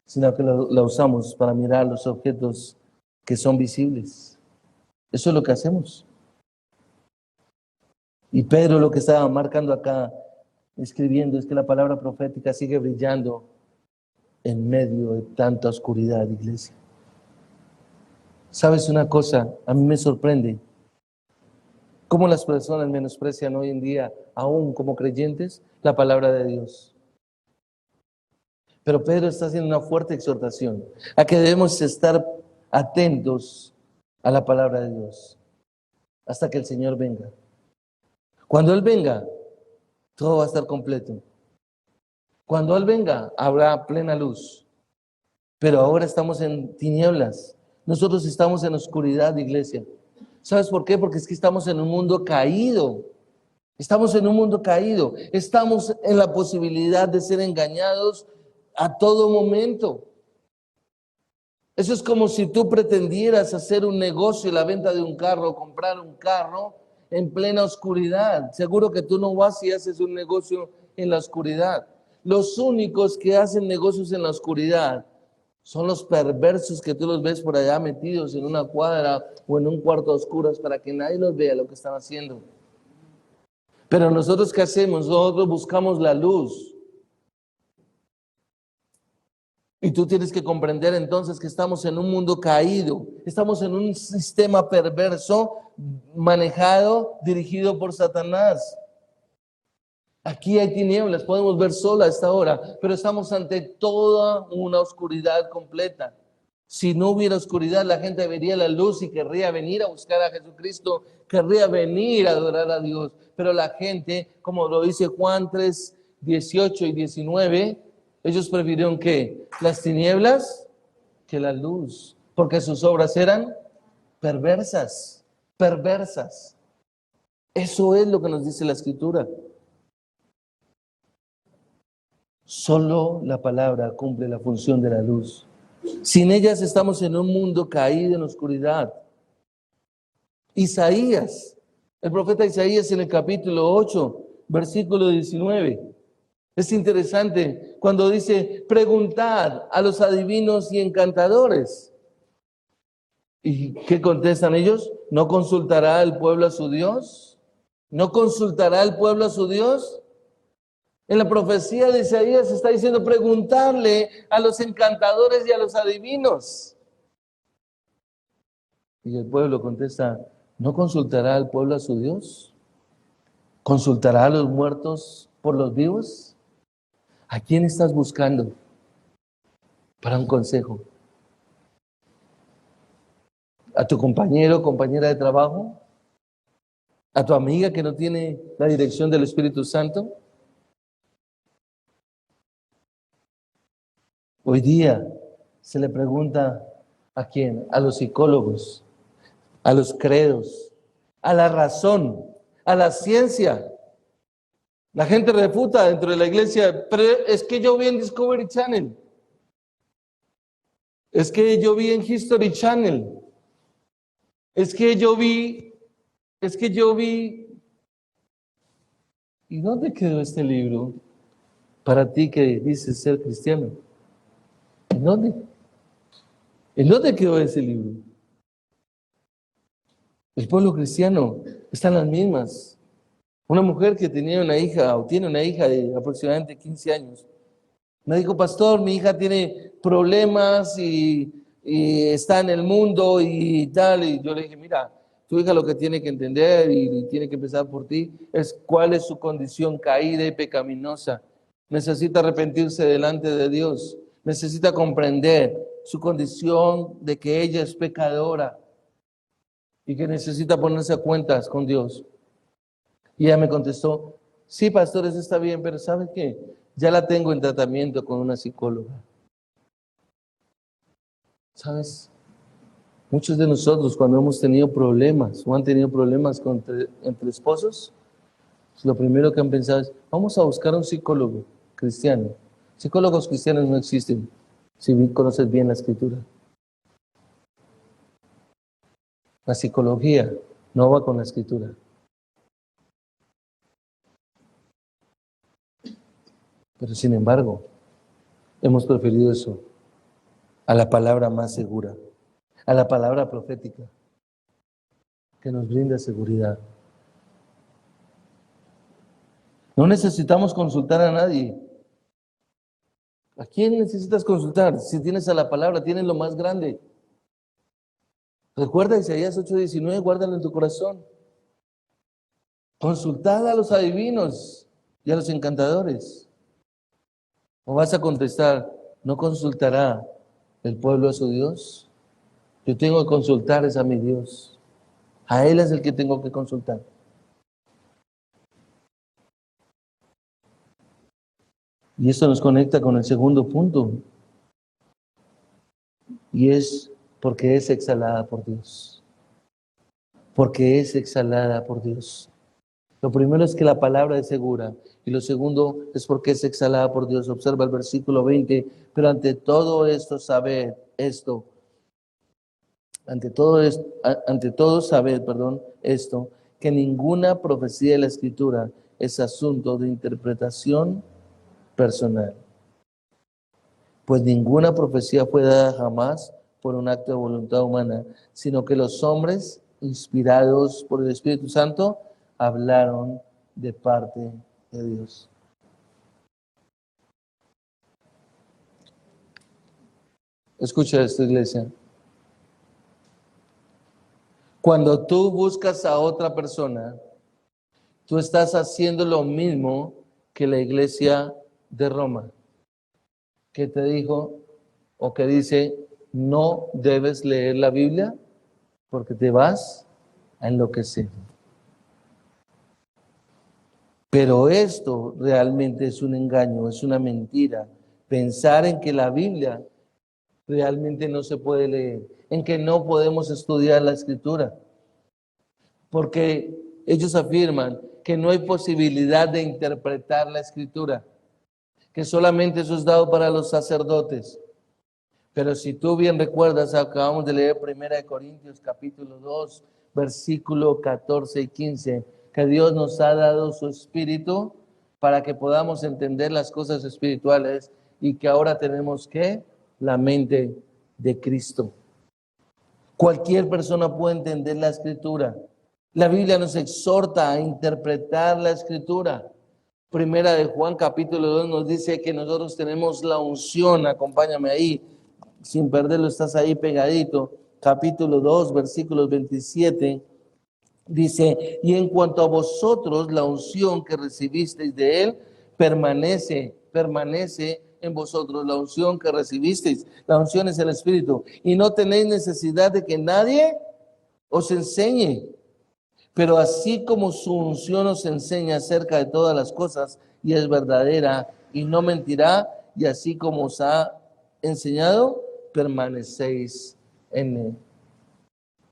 sino que la usamos para mirar los objetos que son visibles. Eso es lo que hacemos. Y Pedro lo que estaba marcando acá, escribiendo, es que la palabra profética sigue brillando en medio de tanta oscuridad, iglesia. ¿Sabes una cosa? A mí me sorprende cómo las personas menosprecian hoy en día, aún como creyentes, la palabra de Dios. Pero Pedro está haciendo una fuerte exhortación a que debemos estar atentos a la palabra de Dios hasta que el Señor venga. Cuando Él venga, todo va a estar completo. Cuando Él venga, habrá plena luz. Pero ahora estamos en tinieblas. Nosotros estamos en oscuridad, iglesia. ¿Sabes por qué? Porque es que estamos en un mundo caído. Estamos en un mundo caído. Estamos en la posibilidad de ser engañados a todo momento. Eso es como si tú pretendieras hacer un negocio, la venta de un carro, comprar un carro en plena oscuridad. Seguro que tú no vas y haces un negocio en la oscuridad. Los únicos que hacen negocios en la oscuridad son los perversos que tú los ves por allá metidos en una cuadra o en un cuarto a oscuras para que nadie los vea lo que están haciendo. Pero nosotros, ¿qué hacemos? Nosotros buscamos la luz. Y tú tienes que comprender entonces que estamos en un mundo caído, estamos en un sistema perverso manejado, dirigido por Satanás. Aquí hay tinieblas, podemos ver sol a esta hora, pero estamos ante toda una oscuridad completa. Si no hubiera oscuridad, la gente vería la luz y querría venir a buscar a Jesucristo, querría venir a adorar a Dios. Pero la gente, como lo dice Juan 3, 18 y 19, ellos prefirieron ¿qué? Las tinieblas que la luz, porque sus obras eran perversas, perversas. Eso es lo que nos dice la Escritura. Solo la palabra cumple la función de la luz. Sin ellas estamos en un mundo caído en oscuridad. Isaías, el profeta Isaías en el capítulo 8, versículo 19. Es interesante cuando dice, preguntad a los adivinos y encantadores. ¿Y qué contestan ellos? ¿No consultará el pueblo a su Dios? ¿No consultará el pueblo a su Dios? En la profecía de Isaías está diciendo preguntarle a los encantadores y a los adivinos. Y el pueblo contesta, ¿no consultará el pueblo a su Dios? ¿Consultará a los muertos por los vivos? ¿A quién estás buscando para un consejo? ¿A tu compañero o compañera de trabajo? ¿A tu amiga que no tiene la dirección del Espíritu Santo? Hoy día se le pregunta ¿a quién? A los psicólogos, a los credos, a la razón, a la ciencia. La gente refuta dentro de la iglesia, pero es que yo vi en Discovery Channel, es que yo vi en History Channel, es que yo vi. ¿Y dónde quedó este libro para ti que dices ser cristiano? ¿En dónde? ¿En dónde quedó ese libro? El pueblo cristiano está en las mismas. Una mujer que tenía una hija o tiene una hija de aproximadamente 15 años, me dijo, pastor, mi hija tiene problemas y está en el mundo y tal. Y yo le dije, mira, tu hija lo que tiene que entender y tiene que empezar por ti es cuál es su condición caída y pecaminosa. Necesita arrepentirse delante de Dios. Necesita comprender su condición de que ella es pecadora y que necesita ponerse a cuentas con Dios. Y ella me contestó, sí, pastor, eso está bien, pero ¿sabe qué? Ya la tengo en tratamiento con una psicóloga. ¿Sabes? Muchos de nosotros cuando hemos tenido problemas o han tenido problemas entre esposos, lo primero que han pensado es, vamos a buscar a un psicólogo cristiano. Psicólogos cristianos no existen, si conoces bien la Escritura. La psicología no va con la Escritura. Pero sin embargo, hemos preferido eso a la palabra más segura, a la palabra profética, que nos brinda seguridad. No necesitamos consultar a nadie. ¿A quién necesitas consultar? Si tienes a la palabra, tienes lo más grande. Recuerda Isaías 8:19, guárdalo en tu corazón. Consultad a los adivinos y a los encantadores. ¿O vas a contestar, no consultará el pueblo a su Dios? Yo tengo que consultar a mi Dios. A Él es el que tengo que consultar. Y esto nos conecta con el segundo punto. Y es porque es exhalada por Dios. Porque es exhalada por Dios. Lo primero es que la palabra es segura. Y lo segundo es porque es exhalada por Dios. Observa el versículo 20. Pero ante todo esto, sabed esto. Ante todo sabed, esto, que ninguna profecía de la Escritura es asunto de interpretación personal. Pues ninguna profecía fue dada jamás por un acto de voluntad humana, sino que los hombres, inspirados por el Espíritu Santo, hablaron de parte de Dios. Escucha esto, iglesia. Cuando tú buscas a otra persona, tú estás haciendo lo mismo que la iglesia de Roma, que te dijo o que dice, no debes leer la Biblia porque te vas a enloquecer. Pero esto realmente es un engaño, es una mentira. Pensar en que la Biblia realmente no se puede leer, en que no podemos estudiar la Escritura. Porque ellos afirman que no hay posibilidad de interpretar la Escritura, que solamente eso es dado para los sacerdotes. Pero si tú bien recuerdas, acabamos de leer 1 Corintios capítulo 2, versículo 14 y 15, que Dios nos ha dado su Espíritu para que podamos entender las cosas espirituales y que ahora tenemos que la mente de Cristo. Cualquier persona puede entender la Escritura. La Biblia nos exhorta a interpretar la Escritura. Primera de Juan capítulo 2 nos dice que nosotros tenemos la unción, acompáñame ahí, sin perderlo, estás ahí pegadito. Capítulo 2, versículos 27, dice, y en cuanto a vosotros, la unción que recibisteis de Él permanece en vosotros, la unción que recibisteis. La unción es el Espíritu. Y no tenéis necesidad de que nadie os enseñe. Pero así como su unción os enseña acerca de todas las cosas y es verdadera y no mentirá, y así como os ha enseñado, permanecéis en él.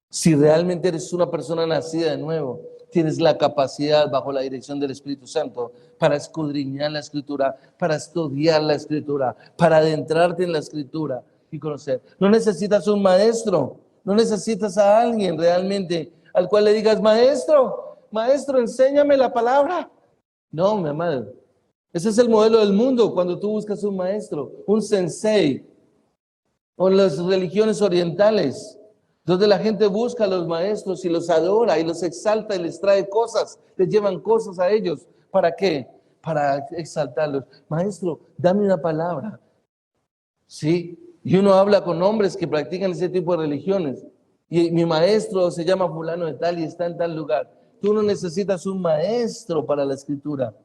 Si realmente eres una persona nacida de nuevo, tienes la capacidad bajo la dirección del Espíritu Santo para escudriñar la Escritura, para estudiar la Escritura, para adentrarte en la Escritura y conocer. No necesitas un maestro, no necesitas a alguien realmente al cual le digas, maestro, enséñame la palabra. No, mi amado. Ese es el modelo del mundo cuando tú buscas un maestro, un sensei, o en las religiones orientales, donde la gente busca a los maestros y los adora y los exalta y les trae cosas, les llevan cosas a ellos. ¿Para qué? Para exaltarlos. Maestro, dame una palabra. Sí, y uno habla con hombres que practican ese tipo de religiones. Y mi maestro se llama fulano de tal y está en tal lugar. Tú no necesitas un maestro para la escritura,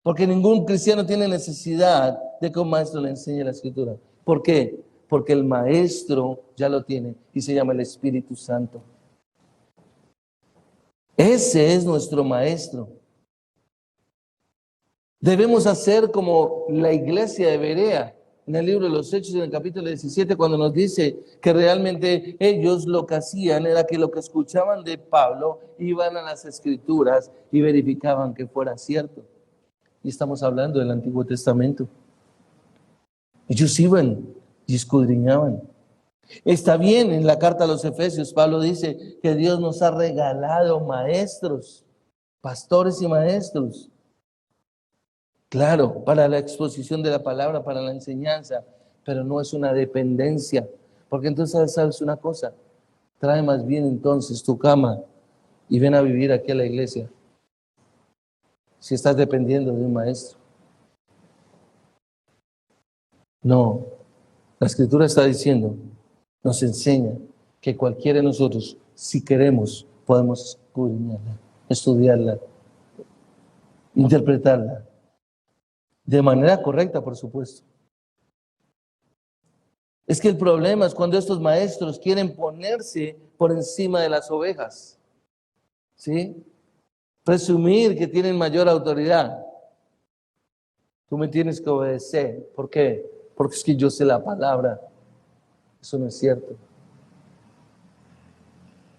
porque ningún cristiano tiene necesidad de que un maestro le enseñe la escritura. ¿Por qué? Porque el maestro ya lo tiene y se llama el Espíritu Santo. Ese es nuestro maestro. Debemos hacer como la iglesia de Berea, en el libro de los Hechos, en el capítulo 17, cuando nos dice que realmente ellos lo que hacían era que lo que escuchaban de Pablo iban a las Escrituras y verificaban que fuera cierto. Y estamos hablando del Antiguo Testamento. Ellos iban y escudriñaban. Está bien, en la carta a los Efesios, Pablo dice que Dios nos ha regalado maestros, pastores y maestros. Claro, para la exposición de la palabra, para la enseñanza, pero no es una dependencia. Porque entonces, ¿sabes una cosa? Trae más bien entonces tu cama y ven a vivir aquí a la iglesia. Si estás dependiendo de un maestro. No, la Escritura está diciendo, nos enseña que cualquiera de nosotros, si queremos, podemos escudriñarla, estudiarla, interpretarla, de manera correcta, por supuesto. Es que el problema es cuando estos maestros quieren ponerse por encima de las ovejas, ¿sí? Presumir que tienen mayor autoridad. Tú me tienes que obedecer. ¿Por qué? Porque es que yo sé la palabra. Eso no es cierto.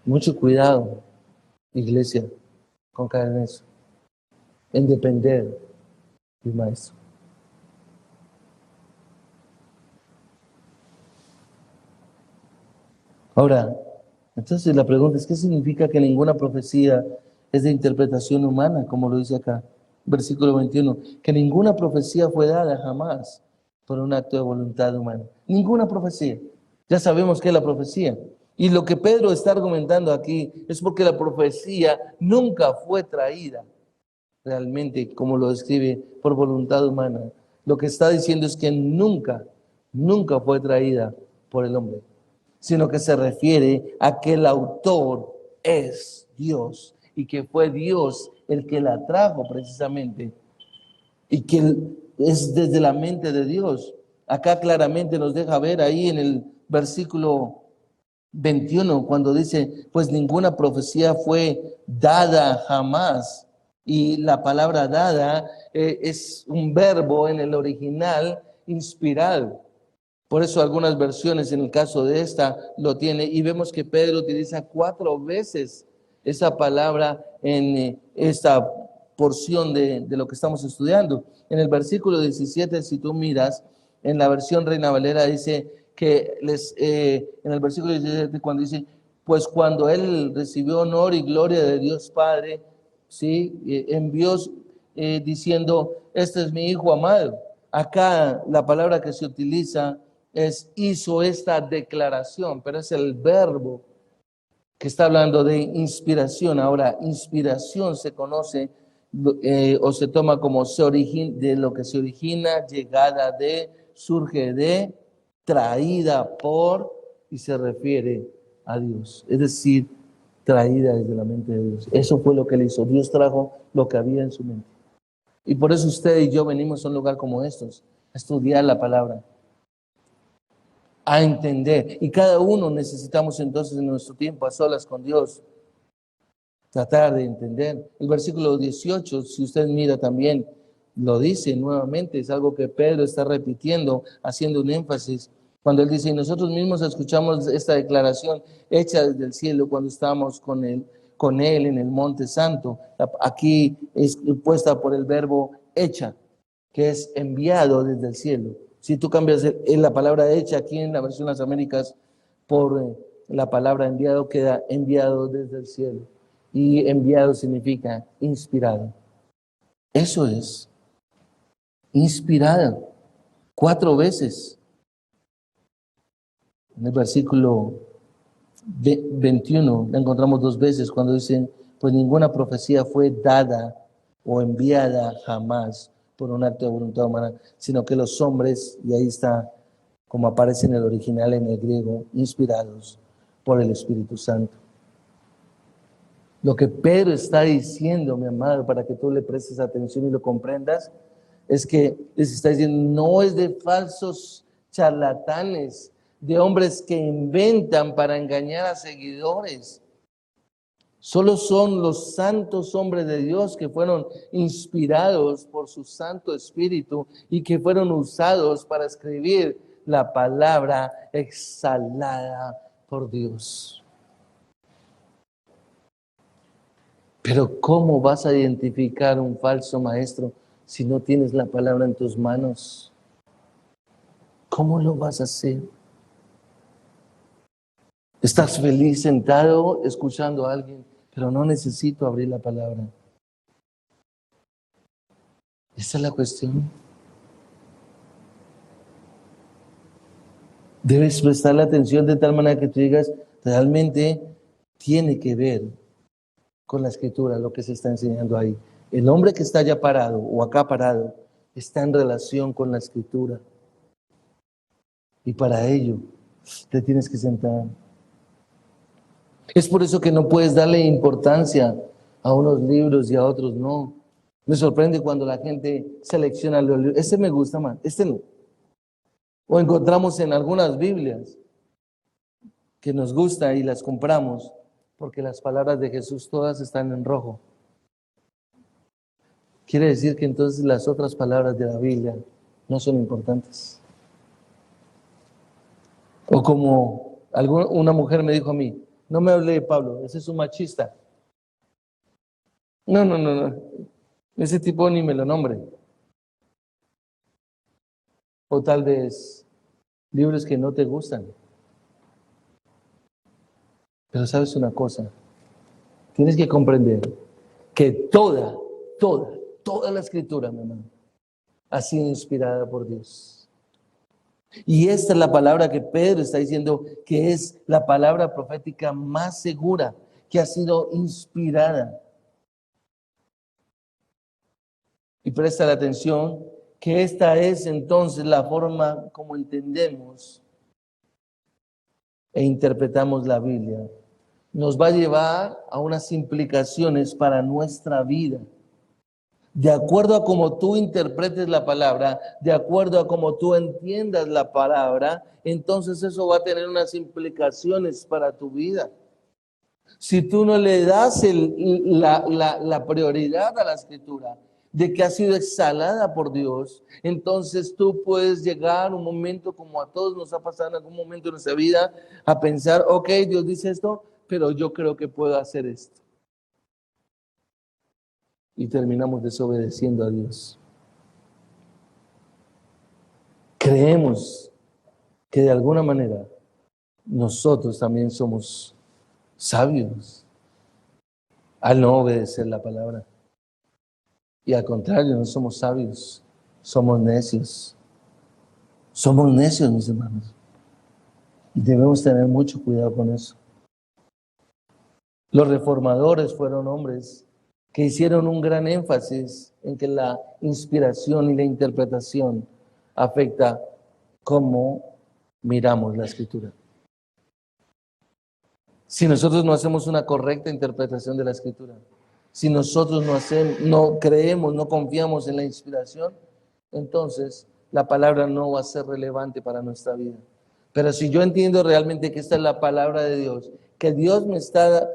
Mucho cuidado, iglesia, con caer en eso, en depender del maestro. Ahora, entonces la pregunta es, ¿qué significa que ninguna profecía es de interpretación humana, como lo dice acá? Versículo 21, que ninguna profecía fue dada jamás por un acto de voluntad humana. Ninguna profecía. Ya sabemos qué es la profecía. Y lo que Pedro está argumentando aquí es porque la profecía nunca fue traída realmente, como lo describe, por voluntad humana. Lo que está diciendo es que nunca fue traída por el hombre, sino que se refiere a que el autor es Dios y que fue Dios el que la trajo precisamente y que es desde la mente de Dios. Acá claramente nos deja ver ahí en el versículo 21 cuando dice, pues ninguna profecía fue dada jamás. Y la palabra dada es un verbo en el original inspirado. Por eso algunas versiones, en el caso de esta, lo tiene. Y vemos que Pedro utiliza 4 veces esa palabra en esta porción de lo que estamos estudiando. En el versículo 17, si tú miras, en la versión Reina Valera dice que en el versículo 17, cuando dice, pues cuando él recibió honor y gloria de Dios Padre, ¿sí? Envió diciendo, este es mi Hijo amado. Acá la palabra que se utiliza hizo esta declaración, pero es el verbo que está hablando de inspiración. Ahora, inspiración se conoce o se toma como de lo que se origina, llegada de, surge de, traída por, y se refiere a Dios. Es decir, traída desde la mente de Dios. Eso fue lo que él hizo. Dios trajo lo que había en su mente. Y por eso usted y yo venimos a un lugar como estos, a estudiar la palabra, a entender. Y cada uno necesitamos entonces en nuestro tiempo a solas con Dios tratar de entender. El versículo 18, si usted mira también, lo dice nuevamente, es algo que Pedro está repitiendo, haciendo un énfasis. Cuando él dice, y nosotros mismos escuchamos esta declaración hecha desde el cielo cuando estábamos con él en el Monte Santo. Aquí es puesta por el verbo hecha, que es enviado desde el cielo. Si tú cambias la palabra hecha aquí en la versión de las Américas por la palabra enviado, queda enviado desde el cielo. Y enviado significa inspirado. Eso es, inspirado. 4 veces. En el versículo 21 la encontramos 2 veces cuando dicen, pues ninguna profecía fue dada o enviada jamás por un acto de voluntad humana, sino que los hombres, y ahí está como aparece en el original en el griego, inspirados por el Espíritu Santo. Lo que Pedro está diciendo, mi amado, para que tú le prestes atención y lo comprendas, es que les está diciendo, no es de falsos charlatanes, de hombres que inventan para engañar a seguidores. Solo son los santos hombres de Dios que fueron inspirados por su Santo Espíritu y que fueron usados para escribir la palabra exhalada por Dios. Pero ¿cómo vas a identificar un falso maestro si no tienes la palabra en tus manos? ¿Cómo lo vas a hacer? Estás feliz sentado escuchando a alguien, pero no necesito abrir la palabra. Esa es la cuestión. Debes prestarle atención de tal manera que tú digas, realmente tiene que ver con la escritura lo que se está enseñando ahí. El hombre que está allá parado o acá parado está en relación con la escritura. Y para ello te tienes que sentar. Es por eso que no puedes darle importancia a unos libros y a otros no. Me sorprende cuando la gente selecciona los libros. Este me gusta más, este no. O encontramos en algunas Biblias que nos gusta y las compramos porque las palabras de Jesús todas están en rojo. Quiere decir que entonces las otras palabras de la Biblia no son importantes. O como una mujer me dijo a mí, no me hable de Pablo, ese es un machista. No. Ese tipo ni me lo nombre. O tal vez libros que no te gustan. Pero sabes una cosa, tienes que comprender que toda la escritura, mi hermano, ha sido inspirada por Dios. Y esta es la palabra que Pedro está diciendo que es la palabra profética más segura, que ha sido inspirada. Y presta la atención que esta es entonces la forma como entendemos e interpretamos la Biblia. Nos va a llevar a unas implicaciones para nuestra vida. De acuerdo a cómo tú interpretes la palabra, de acuerdo a cómo tú entiendas la palabra, entonces eso va a tener unas implicaciones para tu vida. Si tú no le das la prioridad a la escritura, de que ha sido exhalada por Dios, entonces tú puedes llegar un momento, como a todos nos ha pasado en algún momento de nuestra vida, a pensar, ok, Dios dice esto, pero yo creo que puedo hacer esto. Y terminamos desobedeciendo a Dios. Creemos que de alguna manera nosotros también somos sabios al no obedecer la palabra. Y al contrario, no somos sabios, somos necios. Somos necios, mis hermanos. Y debemos tener mucho cuidado con eso. Los reformadores fueron hombres que hicieron un gran énfasis en que la inspiración y la interpretación afecta cómo miramos la escritura. Si nosotros no hacemos una correcta interpretación de la escritura, si nosotros no creemos, no confiamos en la inspiración, entonces la palabra no va a ser relevante para nuestra vida. Pero si yo entiendo realmente que esta es la palabra de Dios, que Dios me está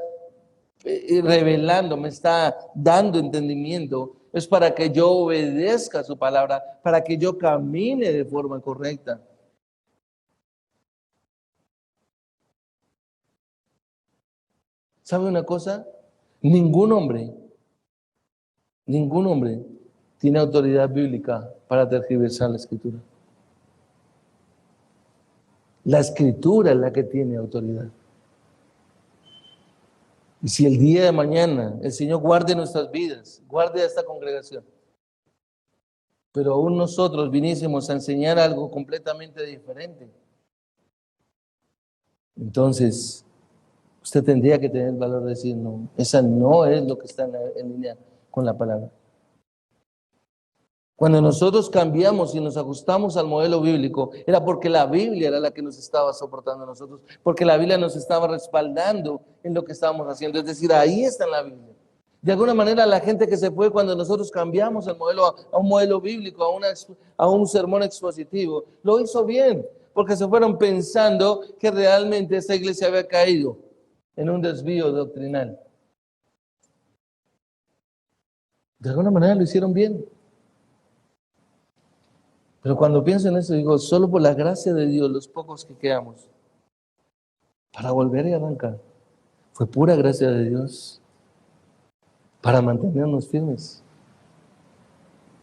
revelando, me está dando entendimiento, es para que yo obedezca su palabra, para que yo camine de forma correcta. ¿Sabe una cosa? Ningún hombre tiene autoridad bíblica para tergiversar la escritura. La escritura es la que tiene autoridad. Y si el día de mañana el Señor guarde nuestras vidas, guarde a esta congregación, pero aún nosotros viniésemos a enseñar algo completamente diferente, entonces usted tendría que tener el valor de decir, no, esa no es lo que está en línea con la palabra. Cuando nosotros cambiamos y nos ajustamos al modelo bíblico, era porque la Biblia era la que nos estaba soportando a nosotros, porque la Biblia nos estaba respaldando en lo que estábamos haciendo. Es decir, ahí está en la Biblia. De alguna manera, la gente que se fue cuando nosotros cambiamos el modelo a un modelo bíblico, a un sermón expositivo, lo hizo bien, porque se fueron pensando que realmente esta iglesia había caído en un desvío doctrinal. De alguna manera lo hicieron bien. Pero cuando pienso en eso, digo, solo por la gracia de Dios, los pocos que quedamos, para volver y arrancar, fue pura gracia de Dios, para mantenernos firmes.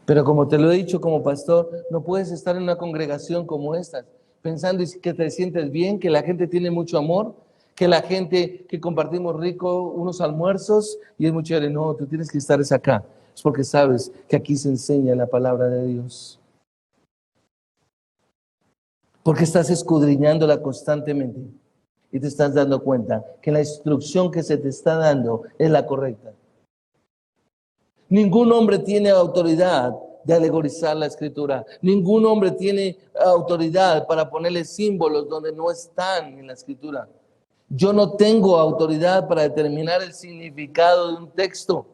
Pero como te lo he dicho como pastor, no puedes estar en una congregación como esta, pensando que te sientes bien, que la gente tiene mucho amor, Que la gente que compartimos rico unos almuerzos y es muy chévere. No, tú tienes que estar es acá. Es porque sabes que aquí se enseña la palabra de Dios. Porque estás escudriñándola constantemente y te estás dando cuenta que la instrucción que se te está dando es la correcta. Ningún hombre tiene autoridad de alegorizar la escritura. Ningún hombre tiene autoridad para ponerle símbolos donde no están en la escritura. Yo no tengo autoridad para determinar el significado de un texto.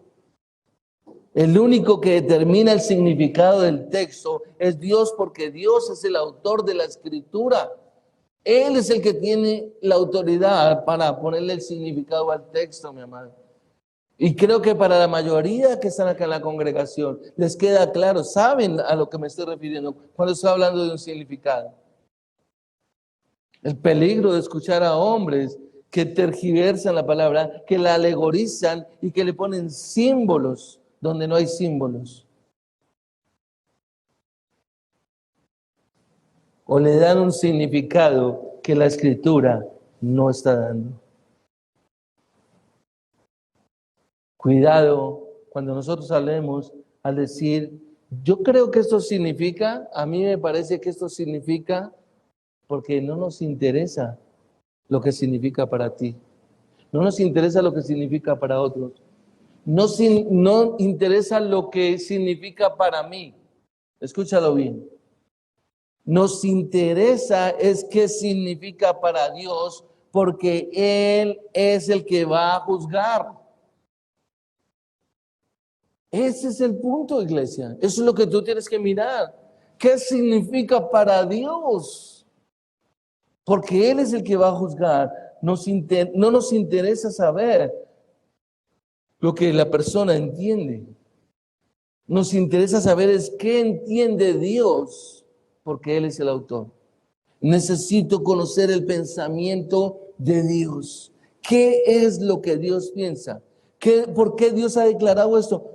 El único que determina el significado del texto es Dios, porque Dios es el autor de la escritura. Él es el que tiene la autoridad para ponerle el significado al texto, mi amado. Y creo que para la mayoría que están acá en la congregación les queda claro, saben a lo que me estoy refiriendo cuando estoy hablando de un significado. El peligro de escuchar a hombres que tergiversan la palabra, que la alegorizan y que le ponen símbolos donde no hay símbolos. O le dan un significado que la escritura no está dando. Cuidado cuando nosotros hablemos al decir, yo creo que esto significa, a mí me parece que esto significa, porque no nos interesa lo que significa para ti. No nos interesa lo que significa para otros. No interesa lo que significa para mí. Escúchalo bien. Nos interesa es qué significa para Dios, porque Él es el que va a juzgar. Ese es el punto, iglesia. Eso es lo que tú tienes que mirar. ¿Qué significa para Dios? Porque Él es el que va a juzgar. No nos interesa saber lo que la persona entiende. Nos interesa saber es qué entiende Dios, porque Él es el autor. Necesito conocer el pensamiento de Dios. ¿Qué es lo que Dios piensa? ¿Por qué Dios ha declarado esto?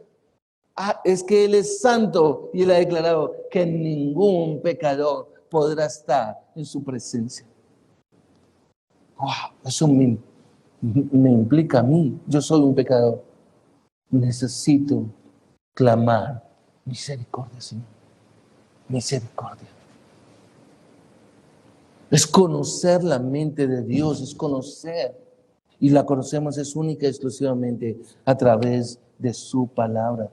Es que Él es santo y Él ha declarado que ningún pecador podrá estar en su presencia. Eso me implica a mí. Yo soy un pecador. Necesito clamar misericordia, Señor. Misericordia. Es conocer la mente de Dios, es conocer. Y la conocemos es única y exclusivamente a través de su palabra.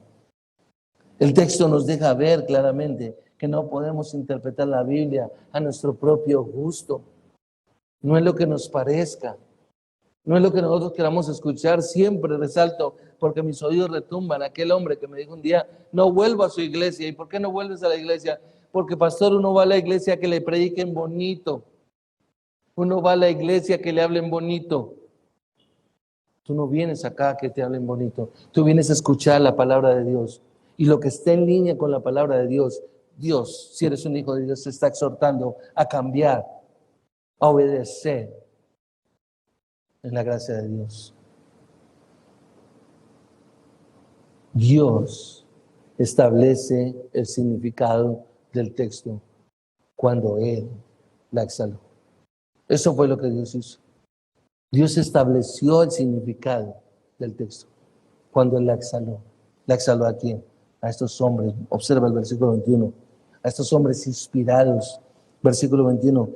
El texto nos deja ver claramente que no podemos interpretar la Biblia a nuestro propio gusto. No es lo que nos parezca. No es lo que nosotros queramos escuchar. Siempre resalto, porque mis oídos retumban. Aquel hombre que me dijo un día, no vuelvo a su iglesia. ¿Y por qué no vuelves a la iglesia? Porque, pastor, uno va a la iglesia que le prediquen bonito. Uno va a la iglesia que le hablen bonito. Tú no vienes acá a que te hablen bonito. Tú vienes a escuchar la palabra de Dios. Y lo que está en línea con la palabra de Dios, Dios, si eres un hijo de Dios, te está exhortando a cambiar, a obedecer en la gracia de Dios. Dios establece el significado del texto cuando Él la exhaló. Eso fue lo que Dios hizo. Dios estableció el significado del texto cuando Él la exhaló. ¿La exhaló a quién? A estos hombres. Observa el versículo 21. A estos hombres inspirados. Versículo 21.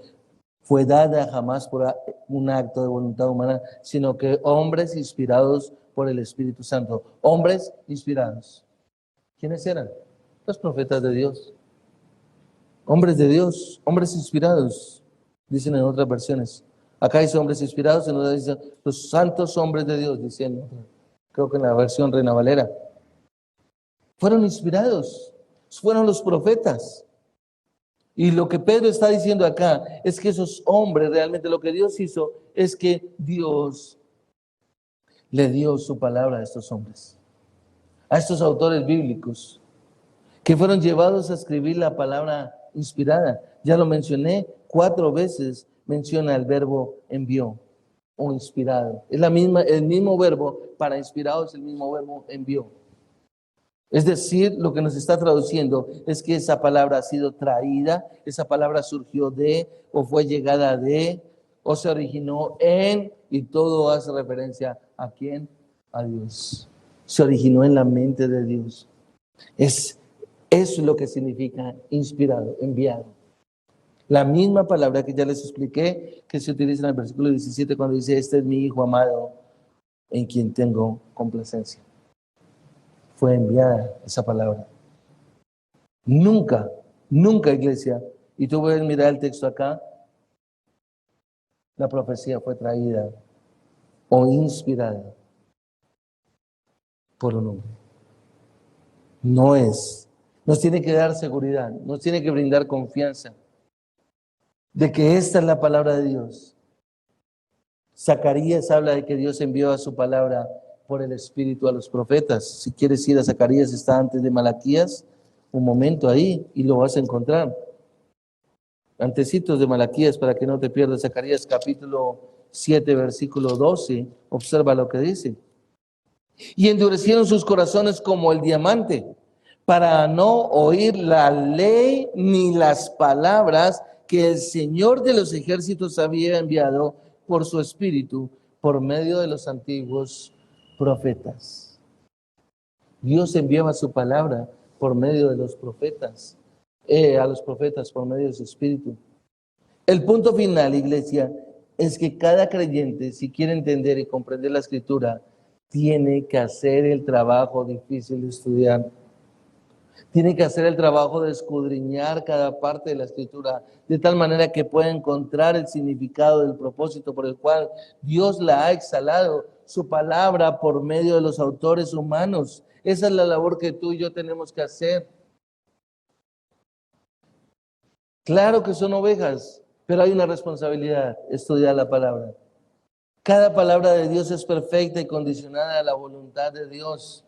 Fue dada jamás por un acto de voluntad humana, sino que hombres inspirados por el Espíritu Santo. Hombres inspirados. ¿Quiénes eran? Los profetas de Dios. Hombres de Dios, hombres inspirados, dicen en otras versiones. Acá dice hombres inspirados, en otras dicen los santos hombres de Dios, dicen, creo que en la versión Reina Valera. Fueron inspirados, fueron los profetas. Y lo que Pedro está diciendo acá es que esos hombres, realmente lo que Dios hizo es que Dios le dio su palabra a estos hombres, a estos autores bíblicos, que fueron llevados a escribir la palabra inspirada. Ya lo mencioné, 4 veces menciona el verbo envió o inspirado. Es el mismo verbo para inspirado, es el mismo verbo envió. Es decir, lo que nos está traduciendo es que esa palabra ha sido traída, esa palabra surgió de o fue llegada de o se originó en, y todo hace referencia a quién, a Dios. Se originó en la mente de Dios. Eso es lo que significa inspirado, enviado. La misma palabra que ya les expliqué, que se utiliza en el versículo 17 cuando dice, este es mi Hijo amado, en quien tengo complacencia. Fue enviada esa palabra. Nunca, nunca, iglesia, y tú puedes mirar el texto acá, la profecía fue traída o inspirada por un hombre. No es. Nos tiene que dar seguridad, nos tiene que brindar confianza de que esta es la palabra de Dios. Zacarías habla de que Dios envió a su palabra por el Espíritu a los profetas. Si quieres ir a Zacarías, está antes de Malaquías, un momento ahí y lo vas a encontrar. Antecitos de Malaquías, para que no te pierdas. Zacarías capítulo 7, versículo 12, observa lo que dice. Y endurecieron sus corazones como el diamante, para no oír la ley ni las palabras que el Señor de los ejércitos había enviado por su Espíritu, por medio de los antiguos profetas. Dios enviaba su palabra por medio de los profetas, a los profetas por medio de su Espíritu. El punto final, iglesia, es que cada creyente, si quiere entender y comprender la Escritura, tiene que hacer el trabajo difícil de estudiar. Tiene que hacer el trabajo de escudriñar cada parte de la Escritura, de tal manera que pueda encontrar el significado del propósito por el cual Dios la ha exhalado, su palabra por medio de los autores humanos. Esa es la labor que tú y yo tenemos que hacer. Claro que son ovejas, pero hay una responsabilidad, estudiar la palabra. Cada palabra de Dios es perfecta y condicionada a la voluntad de Dios.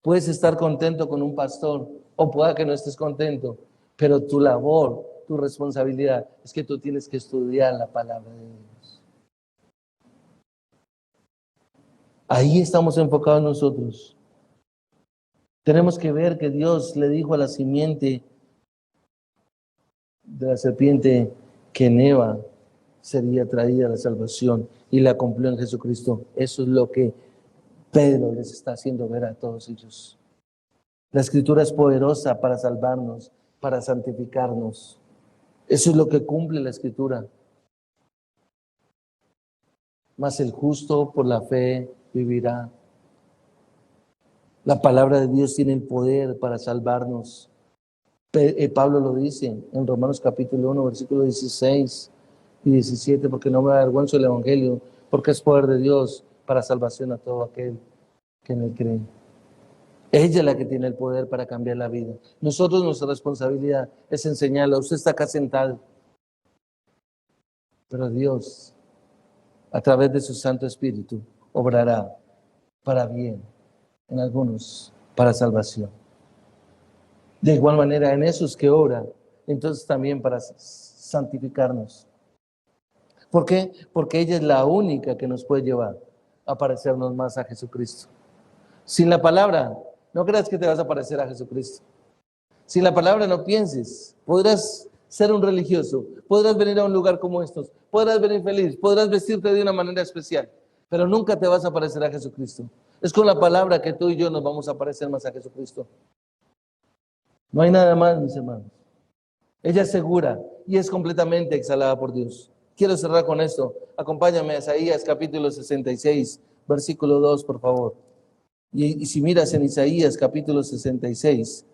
Puedes estar contento con un pastor o pueda que no estés contento, pero tu labor, tu responsabilidad es que tú tienes que estudiar la palabra de Dios. Ahí estamos enfocados nosotros. Tenemos que ver que Dios le dijo a la simiente de la serpiente que en Eva sería traída la salvación y la cumplió en Jesucristo. Eso es lo que Pedro les está haciendo ver a todos ellos. La Escritura es poderosa para salvarnos, para santificarnos. Eso es lo que cumple la Escritura. Mas el justo por la fe vivirá. La palabra de Dios tiene el poder para salvarnos. Pablo lo dice en Romanos capítulo 1, versículos 16 y 17, porque no me avergüenzo del Evangelio, porque es poder de Dios para salvación a todo aquel que en él cree. Ella es la que tiene el poder para cambiar la vida. Nosotros, nuestra responsabilidad es enseñarla. Usted está acá sentado, pero Dios, a través de su Santo Espíritu, obrará para bien, en algunos para salvación. De igual manera, en esos que obra, entonces también para santificarnos. ¿Por qué? Porque ella es la única que nos puede llevar a parecernos más a Jesucristo. Sin la palabra, no creas que te vas a parecer a Jesucristo. Sin la palabra no pienses. Podrás ser un religioso, podrás venir a un lugar como estos, podrás venir feliz, podrás vestirte de una manera especial, pero nunca te vas a parecer a Jesucristo. Es con la palabra que tú y yo nos vamos a parecer más a Jesucristo. No hay nada más, mis hermanos. Ella es segura y es completamente exhalada por Dios. Quiero cerrar con esto. Acompáñame a Isaías capítulo 66, versículo 2, por favor. Y si miras en Isaías capítulo 66,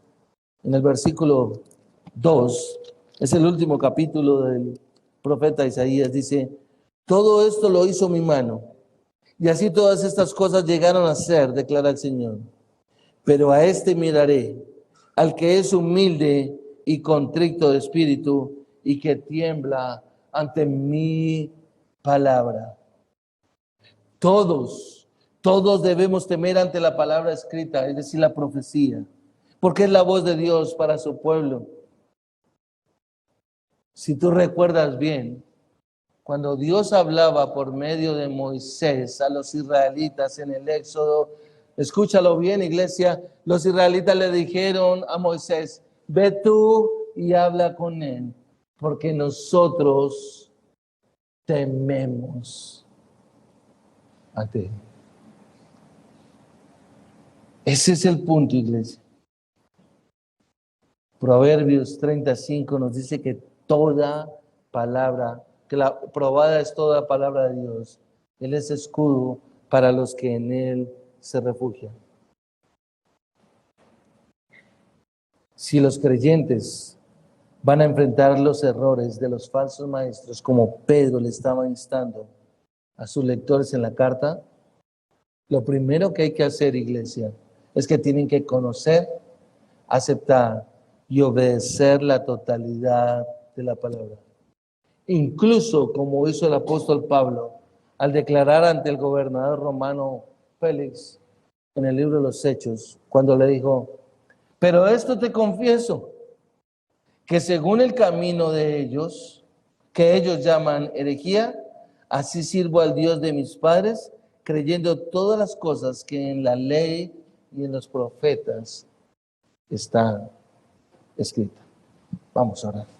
en el versículo 2, es el último capítulo del profeta Isaías, dice, todo esto lo hizo mi mano, y así todas estas cosas llegaron a ser, declara el Señor. Pero a este miraré, al que es humilde y contrito de espíritu, y que tiembla ante mi palabra. Todos debemos temer ante la palabra escrita, es decir, la profecía, porque es la voz de Dios para su pueblo. Si tú recuerdas bien, cuando Dios hablaba por medio de Moisés a los israelitas en el Éxodo, escúchalo bien, iglesia, los israelitas le dijeron a Moisés, ve tú y habla con él. porque nosotros tememos a ti. Ese es el punto, iglesia. Proverbios 35 nos dice que toda palabra, que la probada es toda palabra de Dios. Él es escudo para los que en Él se refugian. Si los creyentes van a enfrentar los errores de los falsos maestros, como Pedro le estaba instando a sus lectores en la carta, lo primero que hay que hacer, iglesia, es que tienen que conocer, aceptar y obedecer la totalidad de la palabra. Incluso como hizo el apóstol Pablo al declarar ante el gobernador romano Félix en el libro de los Hechos, cuando le dijo: pero esto te confieso, que según el camino de ellos, que ellos llaman herejía, así sirvo al Dios de mis padres, creyendo todas las cosas que en la ley y en los profetas están escritas. Vamos a orar.